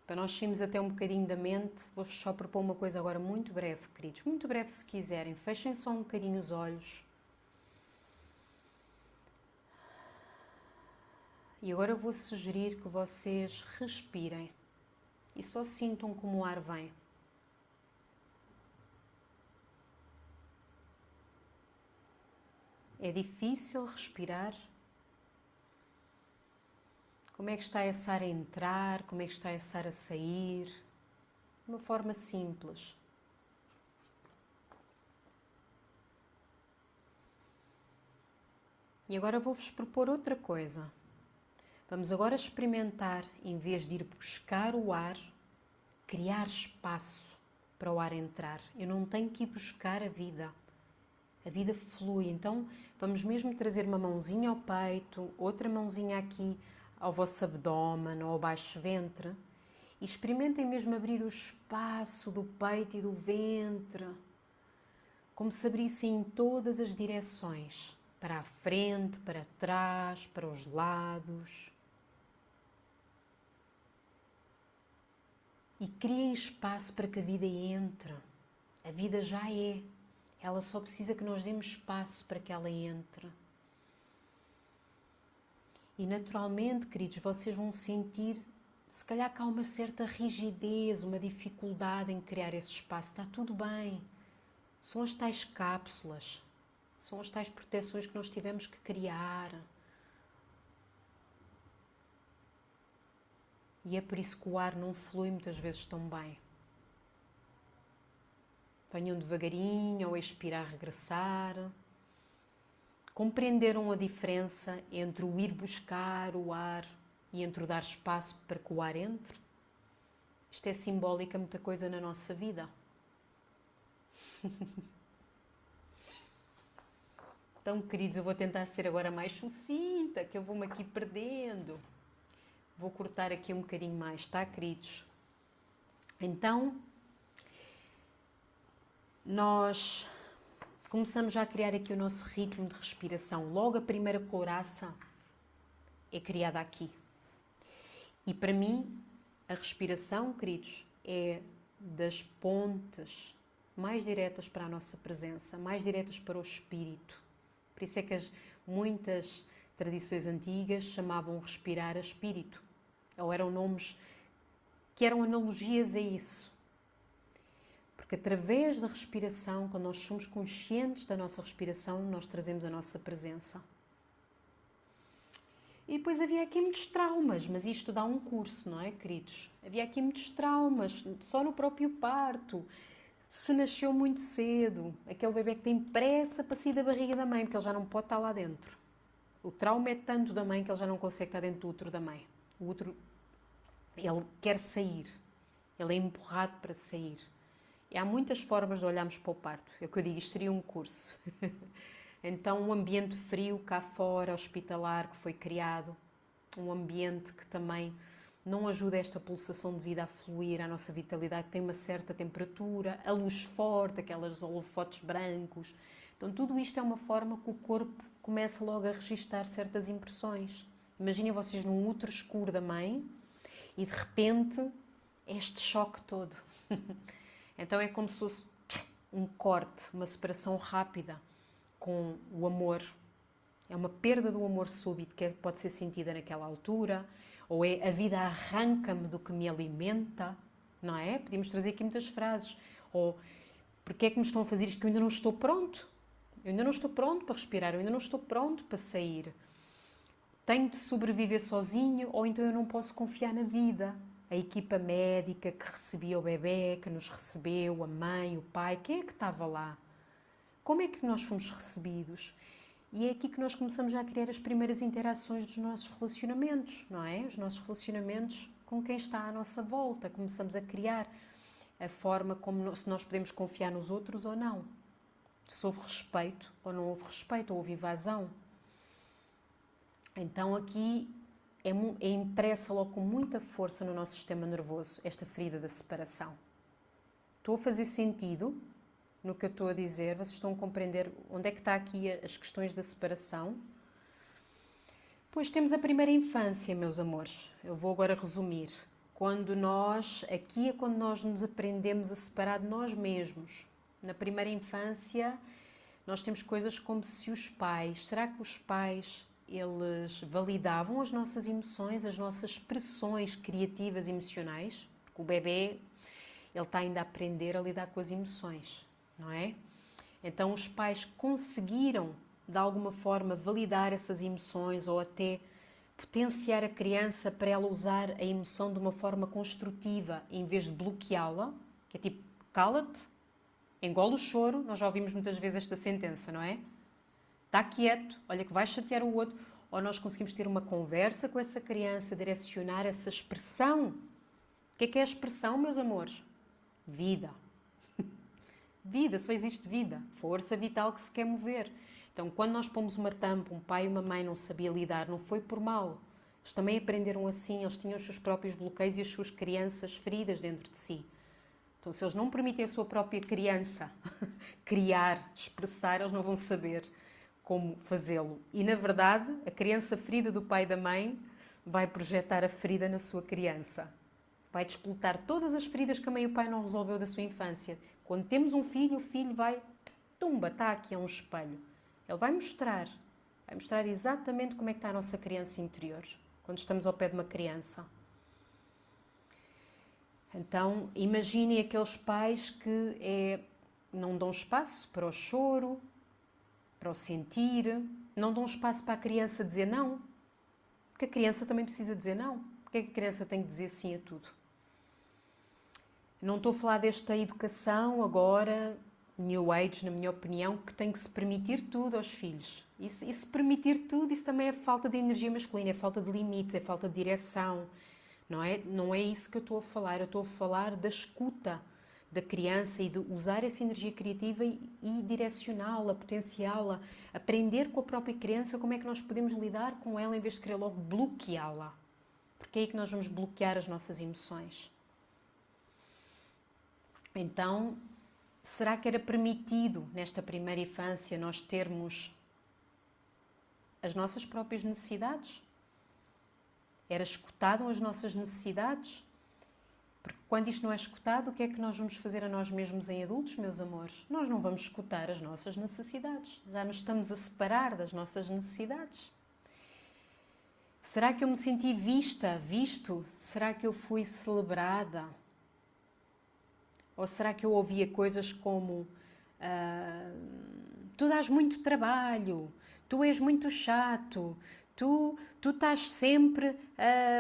Para nós sairmos até um bocadinho da mente, vou-vos só propor uma coisa agora muito breve, queridos. Muito breve se quiserem. Fechem só um bocadinho os olhos. E agora eu vou sugerir que vocês respirem. E só sintam como o ar vem. É difícil respirar? Como é que está esse ar a entrar? Como é que está esse ar a sair? De uma forma simples. E agora vou-vos propor outra coisa. Vamos agora experimentar, em vez de ir buscar o ar, criar espaço para o ar entrar. Eu não tenho que ir buscar a vida. A vida flui. Então, vamos mesmo trazer uma mãozinha ao peito, outra mãozinha aqui ao vosso abdômen ou ao baixo ventre e experimentem mesmo abrir o espaço do peito e do ventre, como se abrissem em todas as direções, para a frente, para trás, para os lados. E criem espaço para que a vida entre. A vida já é. Ela só precisa que nós demos espaço para que ela entre. E naturalmente, queridos, vocês vão sentir, se calhar que há uma certa rigidez, uma dificuldade em criar esse espaço. Está tudo bem. São as tais cápsulas, são as tais proteções que nós tivemos que criar. E é por isso que o ar não flui muitas vezes tão bem. Venham devagarinho ao expirar, regressar. Compreenderam a diferença entre o ir buscar o ar e entre o dar espaço para que o ar entre? Isto é simbólico a muita coisa na nossa vida. Então, queridos, eu vou tentar ser agora mais sucinta, que eu vou-me aqui perdendo. Vou cortar aqui um bocadinho mais, tá, queridos? Então, nós começamos já a criar aqui o nosso ritmo de respiração. Logo a primeira couraça é criada aqui. E para mim, a respiração, queridos, é das pontes mais diretas para a nossa presença, mais diretas para o espírito. Por isso é que muitas tradições antigas chamavam respirar a espírito. Ou eram nomes que eram analogias a isso. Porque através da respiração, quando nós somos conscientes da nossa respiração, nós trazemos a nossa presença. E depois havia aqui muitos traumas, mas isto dá um curso, não é, queridos? Havia aqui muitos traumas, só no próprio parto. Se nasceu muito cedo, aquele bebê que tem pressa para sair da barriga da mãe, porque ele já não pode estar lá dentro. O trauma é tanto da mãe que ele já não consegue estar dentro do útero da mãe. O útero, ele quer sair, ele é empurrado para sair. E há muitas formas de olharmos para o parto. É o que eu digo, isto seria um curso. Então, um ambiente frio cá fora, hospitalar, que foi criado, um ambiente que também não ajuda esta pulsação de vida a fluir, a nossa vitalidade tem uma certa temperatura, a luz forte, aquelas holofotes brancos. Então, tudo isto é uma forma que o corpo começa logo a registar certas impressões. Imaginem vocês num útero escuro da mãe e de repente este choque todo. Então é como se fosse um corte, uma separação rápida com o amor. É uma perda do amor súbito que pode ser sentida naquela altura, ou é a vida arranca-me do que me alimenta, não é? Podemos trazer aqui muitas frases. Ou porque é que me estão a fazer isto que eu ainda não estou pronto? Eu ainda não estou pronto para respirar, eu ainda não estou pronto para sair. Tenho de sobreviver sozinho ou então eu não posso confiar na vida. A equipa médica que recebia o bebê, que nos recebeu, a mãe, o pai, quem é que estava lá? Como é que nós fomos recebidos? E é aqui que nós começamos a criar as primeiras interações dos nossos relacionamentos, não é? Os nossos relacionamentos com quem está à nossa volta. Começamos a criar a forma como se nós podemos confiar nos outros ou não. Se houve respeito ou não houve respeito, ou houve invasão. Então aqui é impressa logo com muita força no nosso sistema nervoso esta ferida da separação. Estou a fazer sentido no que eu estou a dizer? Vocês estão a compreender onde é que está aqui as questões da separação? Pois temos a primeira infância, meus amores. Eu vou agora resumir. Aqui é quando nós nos aprendemos a separar de nós mesmos. Na primeira infância, nós temos coisas como se os pais... Será que os pais, eles validavam as nossas emoções, as nossas expressões criativas e emocionais? Porque o bebê, ele está ainda a aprender a lidar com as emoções, não é? Então os pais conseguiram, de alguma forma, validar essas emoções ou até potenciar a criança para ela usar a emoção de uma forma construtiva, em vez de bloqueá-la, que é tipo, cala-te, engole o choro. Nós já ouvimos muitas vezes esta sentença, não é? Está quieto, olha que vai chatear o outro. Ou nós conseguimos ter uma conversa com essa criança, direcionar essa expressão. O que é a expressão, meus amores? Vida. Vida, só existe vida. Força vital que se quer mover. Então, quando nós pomos uma tampa, um pai e uma mãe não sabiam lidar, não foi por mal. Eles também aprenderam assim, eles tinham os seus próprios bloqueios e as suas crianças feridas dentro de si. Então, se eles não permitem a sua própria criança criar, expressar, eles não vão saber como fazê-lo. E, na verdade, a criança ferida do pai e da mãe vai projetar a ferida na sua criança. Vai desplotar todas as feridas que a mãe e o pai não resolveu da sua infância. Quando temos um filho, o filho vai... Tumba, está aqui, é um espelho. Ele vai mostrar exatamente como é que está a nossa criança interior, quando estamos ao pé de uma criança. Então, imaginem aqueles pais que não dão espaço para o choro, para o sentir, não dão espaço para a criança dizer não, porque a criança também precisa dizer não. Porque é que a criança tem que dizer sim a tudo? Não estou a falar desta educação agora, New Age, na minha opinião, que tem que se permitir tudo aos filhos. E se permitir tudo, isso também é falta de energia masculina, é falta de limites, é falta de direção. Não é isso que eu estou a falar. Eu estou a falar da escuta da criança e de usar essa energia criativa e direcioná-la, potenciá-la, aprender com a própria criança como é que nós podemos lidar com ela em vez de querer logo bloqueá-la. Porque é aí que nós vamos bloquear as nossas emoções. Então, será que era permitido nesta primeira infância nós termos as nossas próprias necessidades? Era escutado as nossas necessidades? Porque quando isto não é escutado, o que é que nós vamos fazer a nós mesmos em adultos, meus amores? Nós não vamos escutar as nossas necessidades. Já nos estamos a separar das nossas necessidades. Será que eu me senti visto? Será que eu fui celebrada? Ou será que eu ouvia coisas como tu dás muito trabalho, tu és muito chato, tu estás sempre...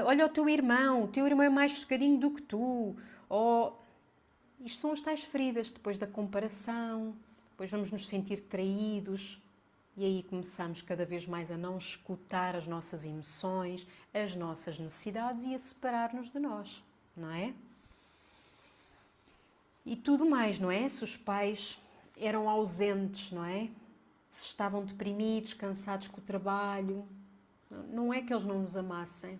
olha o teu irmão é mais sossegadinho do que tu. Ou... Isto são as tais feridas depois da comparação, depois vamos nos sentir traídos. E aí começamos cada vez mais a não escutar as nossas emoções, as nossas necessidades e a separar-nos de nós, não é? E tudo mais, não é? Se os pais eram ausentes, não é? Se estavam deprimidos, cansados com o trabalho. Não é que eles não nos amassem,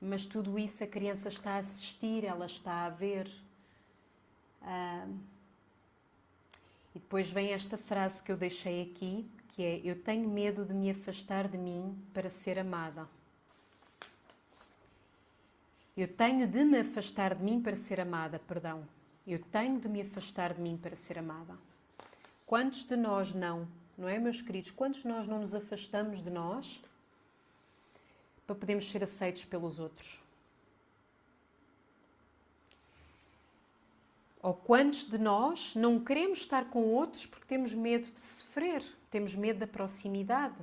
mas tudo isso a criança está a assistir, ela está a ver. E depois vem esta frase que eu deixei aqui, que é: eu tenho medo de me afastar de mim para ser amada. Eu tenho de me afastar de mim para ser amada, perdão. Eu tenho de me afastar de mim para ser amada. Quantos de nós não é, meus queridos? Quantos de nós não nos afastamos de nós para podermos ser aceitos pelos outros? Ou quantos de nós não queremos estar com outros porque temos medo de sofrer, temos medo da proximidade.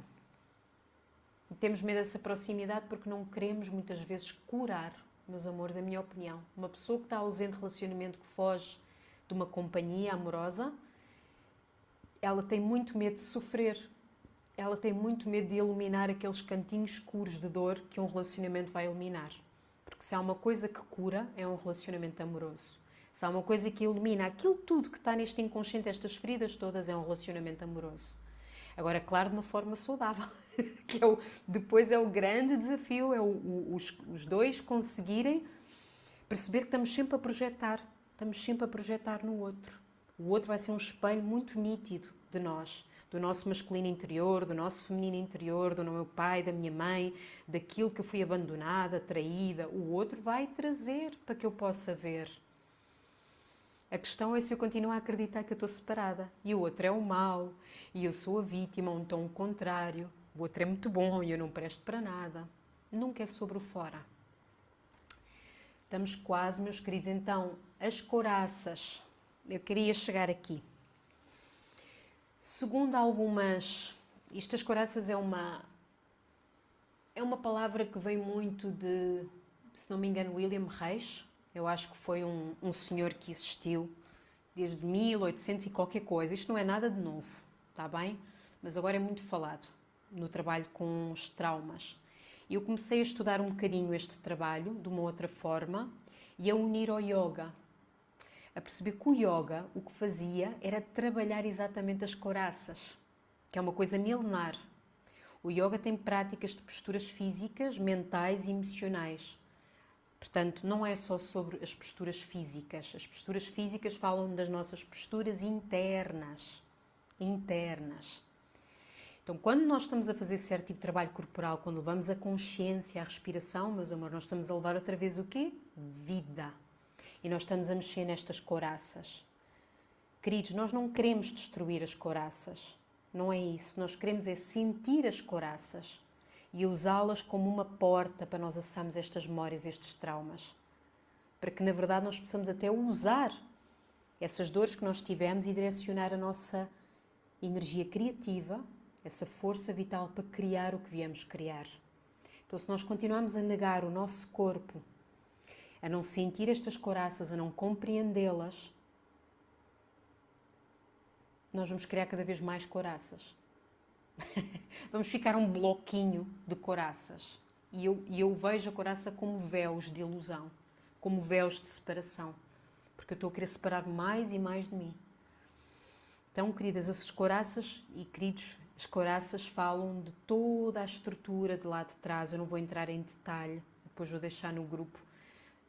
E temos medo dessa proximidade porque não queremos muitas vezes curar, meus amores, a minha opinião. Uma pessoa que está ausente de relacionamento, que foge de uma companhia amorosa, ela tem muito medo de sofrer. Ela tem muito medo de iluminar aqueles cantinhos escuros de dor que um relacionamento vai iluminar. Porque se há uma coisa que cura, é um relacionamento amoroso. Se há uma coisa que ilumina aquilo tudo que está neste inconsciente, estas feridas todas, é um relacionamento amoroso. Agora, claro, de uma forma saudável, que depois é o grande desafio, é os dois conseguirem perceber que estamos sempre a projetar no outro. O outro vai ser um espelho muito nítido de nós, do nosso masculino interior, do nosso feminino interior, do meu pai, da minha mãe, daquilo que eu fui abandonada, traída. O outro vai trazer para que eu possa ver. A questão é se eu continuo a acreditar que eu estou separada e o outro é o mau e eu sou a vítima, ou então o contrário. O outro é muito bom e eu não presto para nada. Nunca é sobre o fora. Estamos quase, meus queridos. Então, as couraças. Eu queria chegar aqui. Segundo algumas... As couraças é uma palavra que vem muito de, se não me engano, William Reis. Eu acho que foi um senhor que existiu desde 1800 e qualquer coisa. Isto não é nada de novo, está bem? Mas agora é muito falado no trabalho com os traumas. Eu comecei a estudar um bocadinho este trabalho, de uma outra forma, e a unir ao yoga. A perceber que o yoga, o que fazia, era trabalhar exatamente as couraças, que é uma coisa milenar. O yoga tem práticas de posturas físicas, mentais e emocionais. Portanto, não é só sobre as posturas físicas. As posturas físicas falam das nossas posturas internas. Então, quando nós estamos a fazer certo tipo de trabalho corporal, quando levamos a consciência, a respiração, meus amores, nós estamos a levar outra vez o quê? Vida. E nós estamos a mexer nestas couraças. Queridos, nós não queremos destruir as couraças. Não é isso. Nós queremos é sentir as couraças e usá-las como uma porta para nós acessarmos estas memórias, estes traumas. Para que, na verdade, nós possamos até usar essas dores que nós tivemos e direcionar a nossa energia criativa, essa força vital para criar o que viemos criar. Então, se nós continuarmos a negar o nosso corpo, a não sentir estas couraças, a não compreendê-las, nós vamos criar cada vez mais couraças. Vamos ficar um bloquinho de couraças. E eu vejo a couraça como véus de ilusão, como véus de separação. Porque eu estou a querer separar mais e mais de mim. Então, queridas, as couraças e queridos, as couraças falam de toda a estrutura de lá de trás. Eu não vou entrar em detalhe, depois vou deixar no grupo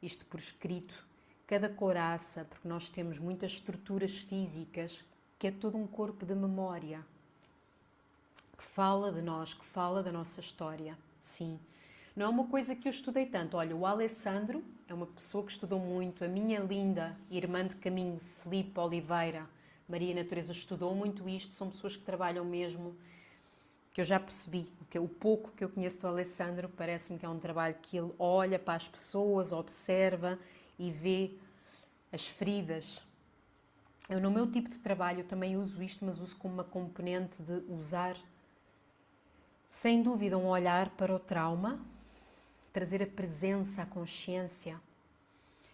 isto por escrito. Cada couraça, porque nós temos muitas estruturas físicas, que é todo um corpo de memória, que fala de nós, que fala da nossa história. Sim. Não é uma coisa que eu estudei tanto. Olha, o Alessandro é uma pessoa que estudou muito. A minha linda irmã de caminho, Filipe Oliveira, Maria Natureza, estudou muito isto. São pessoas que trabalham mesmo, que eu já percebi. Que o pouco que eu conheço do Alessandro, parece-me que é um trabalho que ele olha para as pessoas, observa e vê as feridas. Eu, no meu tipo de trabalho, eu também uso isto, mas uso como uma componente de usar, sem dúvida, um olhar para o trauma, trazer a presença, a consciência,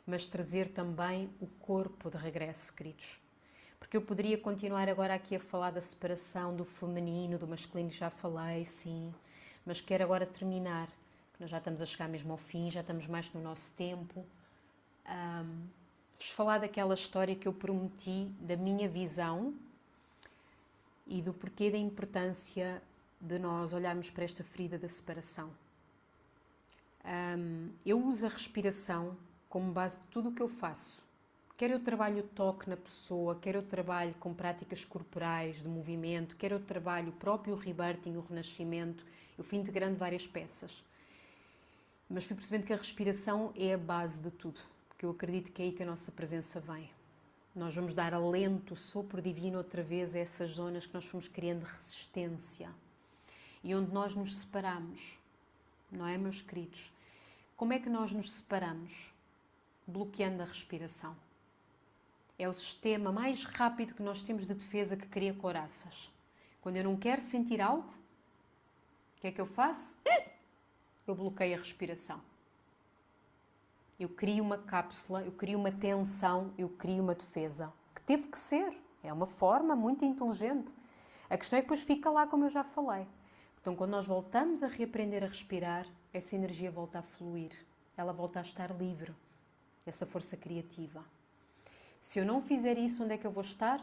mas trazer também o corpo de regresso, queridos. Porque eu poderia continuar agora aqui a falar da separação do feminino, do masculino, já falei, sim, mas quero agora terminar, que nós já estamos a chegar mesmo ao fim, já estamos mais no nosso tempo. vos falar daquela história que eu prometi, da minha visão e do porquê da importância de nós olharmos para esta ferida da separação. Eu uso a respiração como base de tudo o que eu faço. Quer eu trabalhe o toque na pessoa, quer eu trabalhe com práticas corporais de movimento, quer eu trabalhe o próprio rebirthing, o renascimento, eu fui integrando várias peças. Mas fui percebendo que a respiração é a base de tudo, porque eu acredito que é aí que a nossa presença vem. Nós vamos dar alento, sopro divino outra vez a essas zonas que nós fomos criando resistência e onde nós nos separamos, não é, meus queridos? Como é que nós nos separamos? Bloqueando a respiração. É o sistema mais rápido que nós temos de defesa que cria couraças. Quando eu não quero sentir algo, o que é que eu faço? Eu bloqueio a respiração. Eu crio uma cápsula, eu crio uma tensão, eu crio uma defesa. Que teve que ser. É uma forma muito inteligente. A questão é que depois fica lá, como eu já falei. Então, quando nós voltamos a reaprender a respirar, essa energia volta a fluir. Ela volta a estar livre. Essa força criativa. Se eu não fizer isso, onde é que eu vou estar?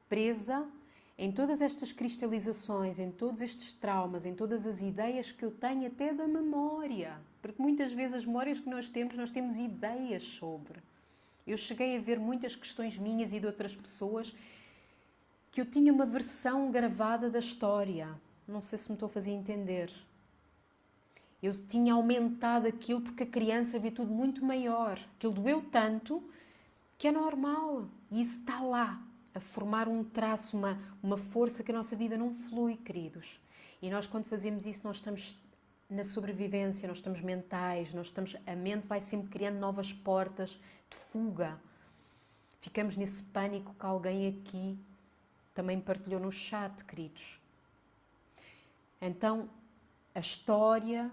Presa em todas estas cristalizações, em todos estes traumas, em todas as ideias que eu tenho até da memória. Porque muitas vezes as memórias que nós temos ideias sobre. Eu cheguei a ver muitas questões minhas e de outras pessoas que eu tinha uma versão gravada da história. Não sei se me estou a fazer entender. Eu tinha aumentado aquilo porque a criança vê tudo muito maior. Aquilo doeu tanto que é normal. E isso está lá, a formar um traço, uma força que a nossa vida não flui, queridos. E nós, quando fazemos isso, nós estamos na sobrevivência, nós estamos mentais, a mente vai sempre criando novas portas de fuga. Ficamos nesse pânico que alguém aqui também partilhou no chat, queridos. Então, a história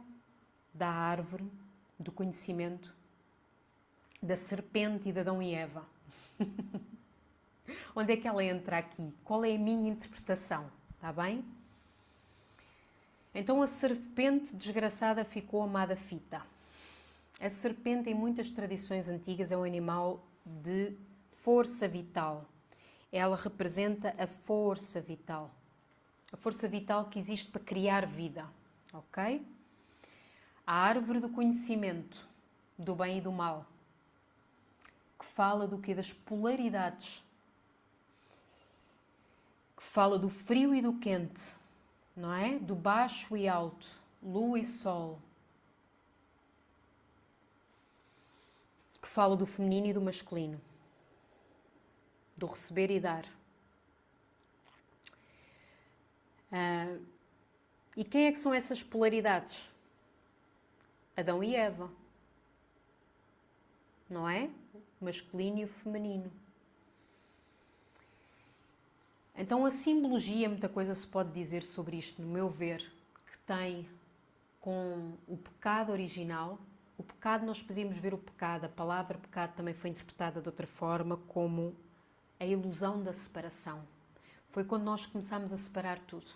da árvore, do conhecimento, da serpente e de Adão e Eva. Onde é que ela entra aqui? Qual é a minha interpretação? Está bem? Então a serpente desgraçada ficou amada fita. A serpente, em muitas tradições antigas, é um animal de força vital. Ela representa a força vital. A força vital que existe para criar vida. Ok? A árvore do conhecimento, do bem e do mal, que fala do quê? Das polaridades, que fala do frio e do quente, não é? Do baixo e alto, lua e sol, que fala do feminino e do masculino, do receber e dar. E quem é que são essas polaridades? Adão e Eva, não é? O masculino e o feminino. Então a simbologia, muita coisa se pode dizer sobre isto, no meu ver, que tem com o pecado original. O pecado, nós poderíamos ver o pecado, a palavra pecado também foi interpretada de outra forma, como a ilusão da separação. Foi quando nós começámos a separar tudo.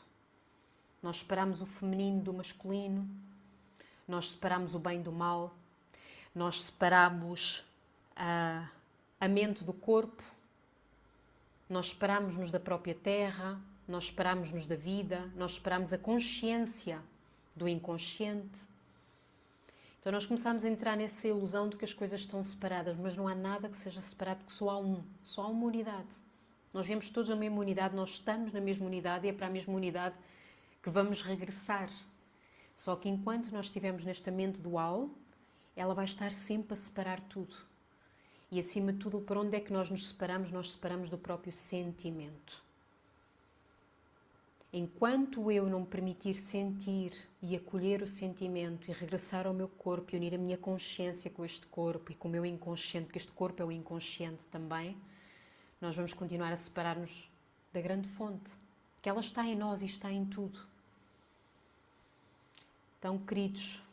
Nós separamos o feminino do masculino, nós separamos o bem do mal, nós separamos a mente do corpo, nós separamos-nos da própria terra, nós separamos-nos da vida, nós separamos a consciência do inconsciente. Então nós começamos a entrar nessa ilusão de que as coisas estão separadas, mas não há nada que seja separado, porque só há uma unidade. Nós viemos todos na mesma unidade, nós estamos na mesma unidade e é para a mesma unidade que vamos regressar. Só que enquanto nós estivermos nesta mente dual, ela vai estar sempre a separar tudo. E acima de tudo, por onde é que nós nos separamos? Nós separamos do próprio sentimento. Enquanto eu não me permitir sentir e acolher o sentimento e regressar ao meu corpo e unir a minha consciência com este corpo e com o meu inconsciente, porque este corpo é o inconsciente também, nós vamos continuar a separar-nos da grande fonte, que ela está em nós e está em tudo. Então, queridos,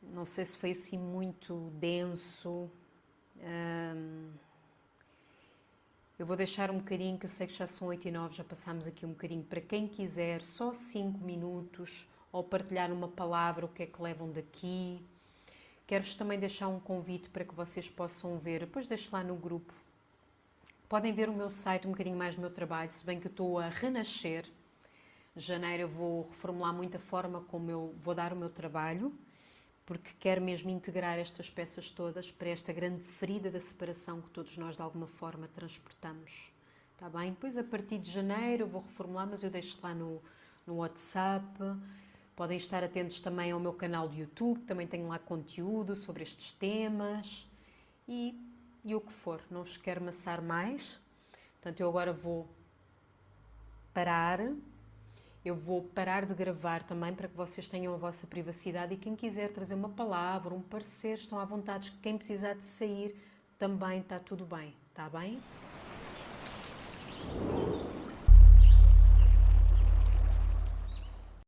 não sei se foi assim muito denso. Eu vou deixar um bocadinho, que eu sei que já são 8h09, já passámos aqui um bocadinho. Para quem quiser, só 5 minutos, ou partilhar uma palavra, o que é que levam daqui. Quero-vos também deixar um convite para que vocês possam ver, depois deixo lá no grupo. Podem ver o meu site, um bocadinho mais do meu trabalho, se bem que eu estou a renascer. Em janeiro eu vou reformular muito a forma como eu vou dar o meu trabalho, porque quero mesmo integrar estas peças todas para esta grande ferida da separação que todos nós de alguma forma transportamos. Está bem? Depois a partir de janeiro eu vou reformular, mas eu deixo lá no WhatsApp. Podem estar atentos também ao meu canal de YouTube, também tenho lá conteúdo sobre estes temas e o que for. Não vos quero amassar mais, portanto eu agora vou parar. Eu vou parar de gravar também para que vocês tenham a vossa privacidade e quem quiser trazer uma palavra, um parecer, estão à vontade. Quem precisar de sair também está tudo bem, está bem?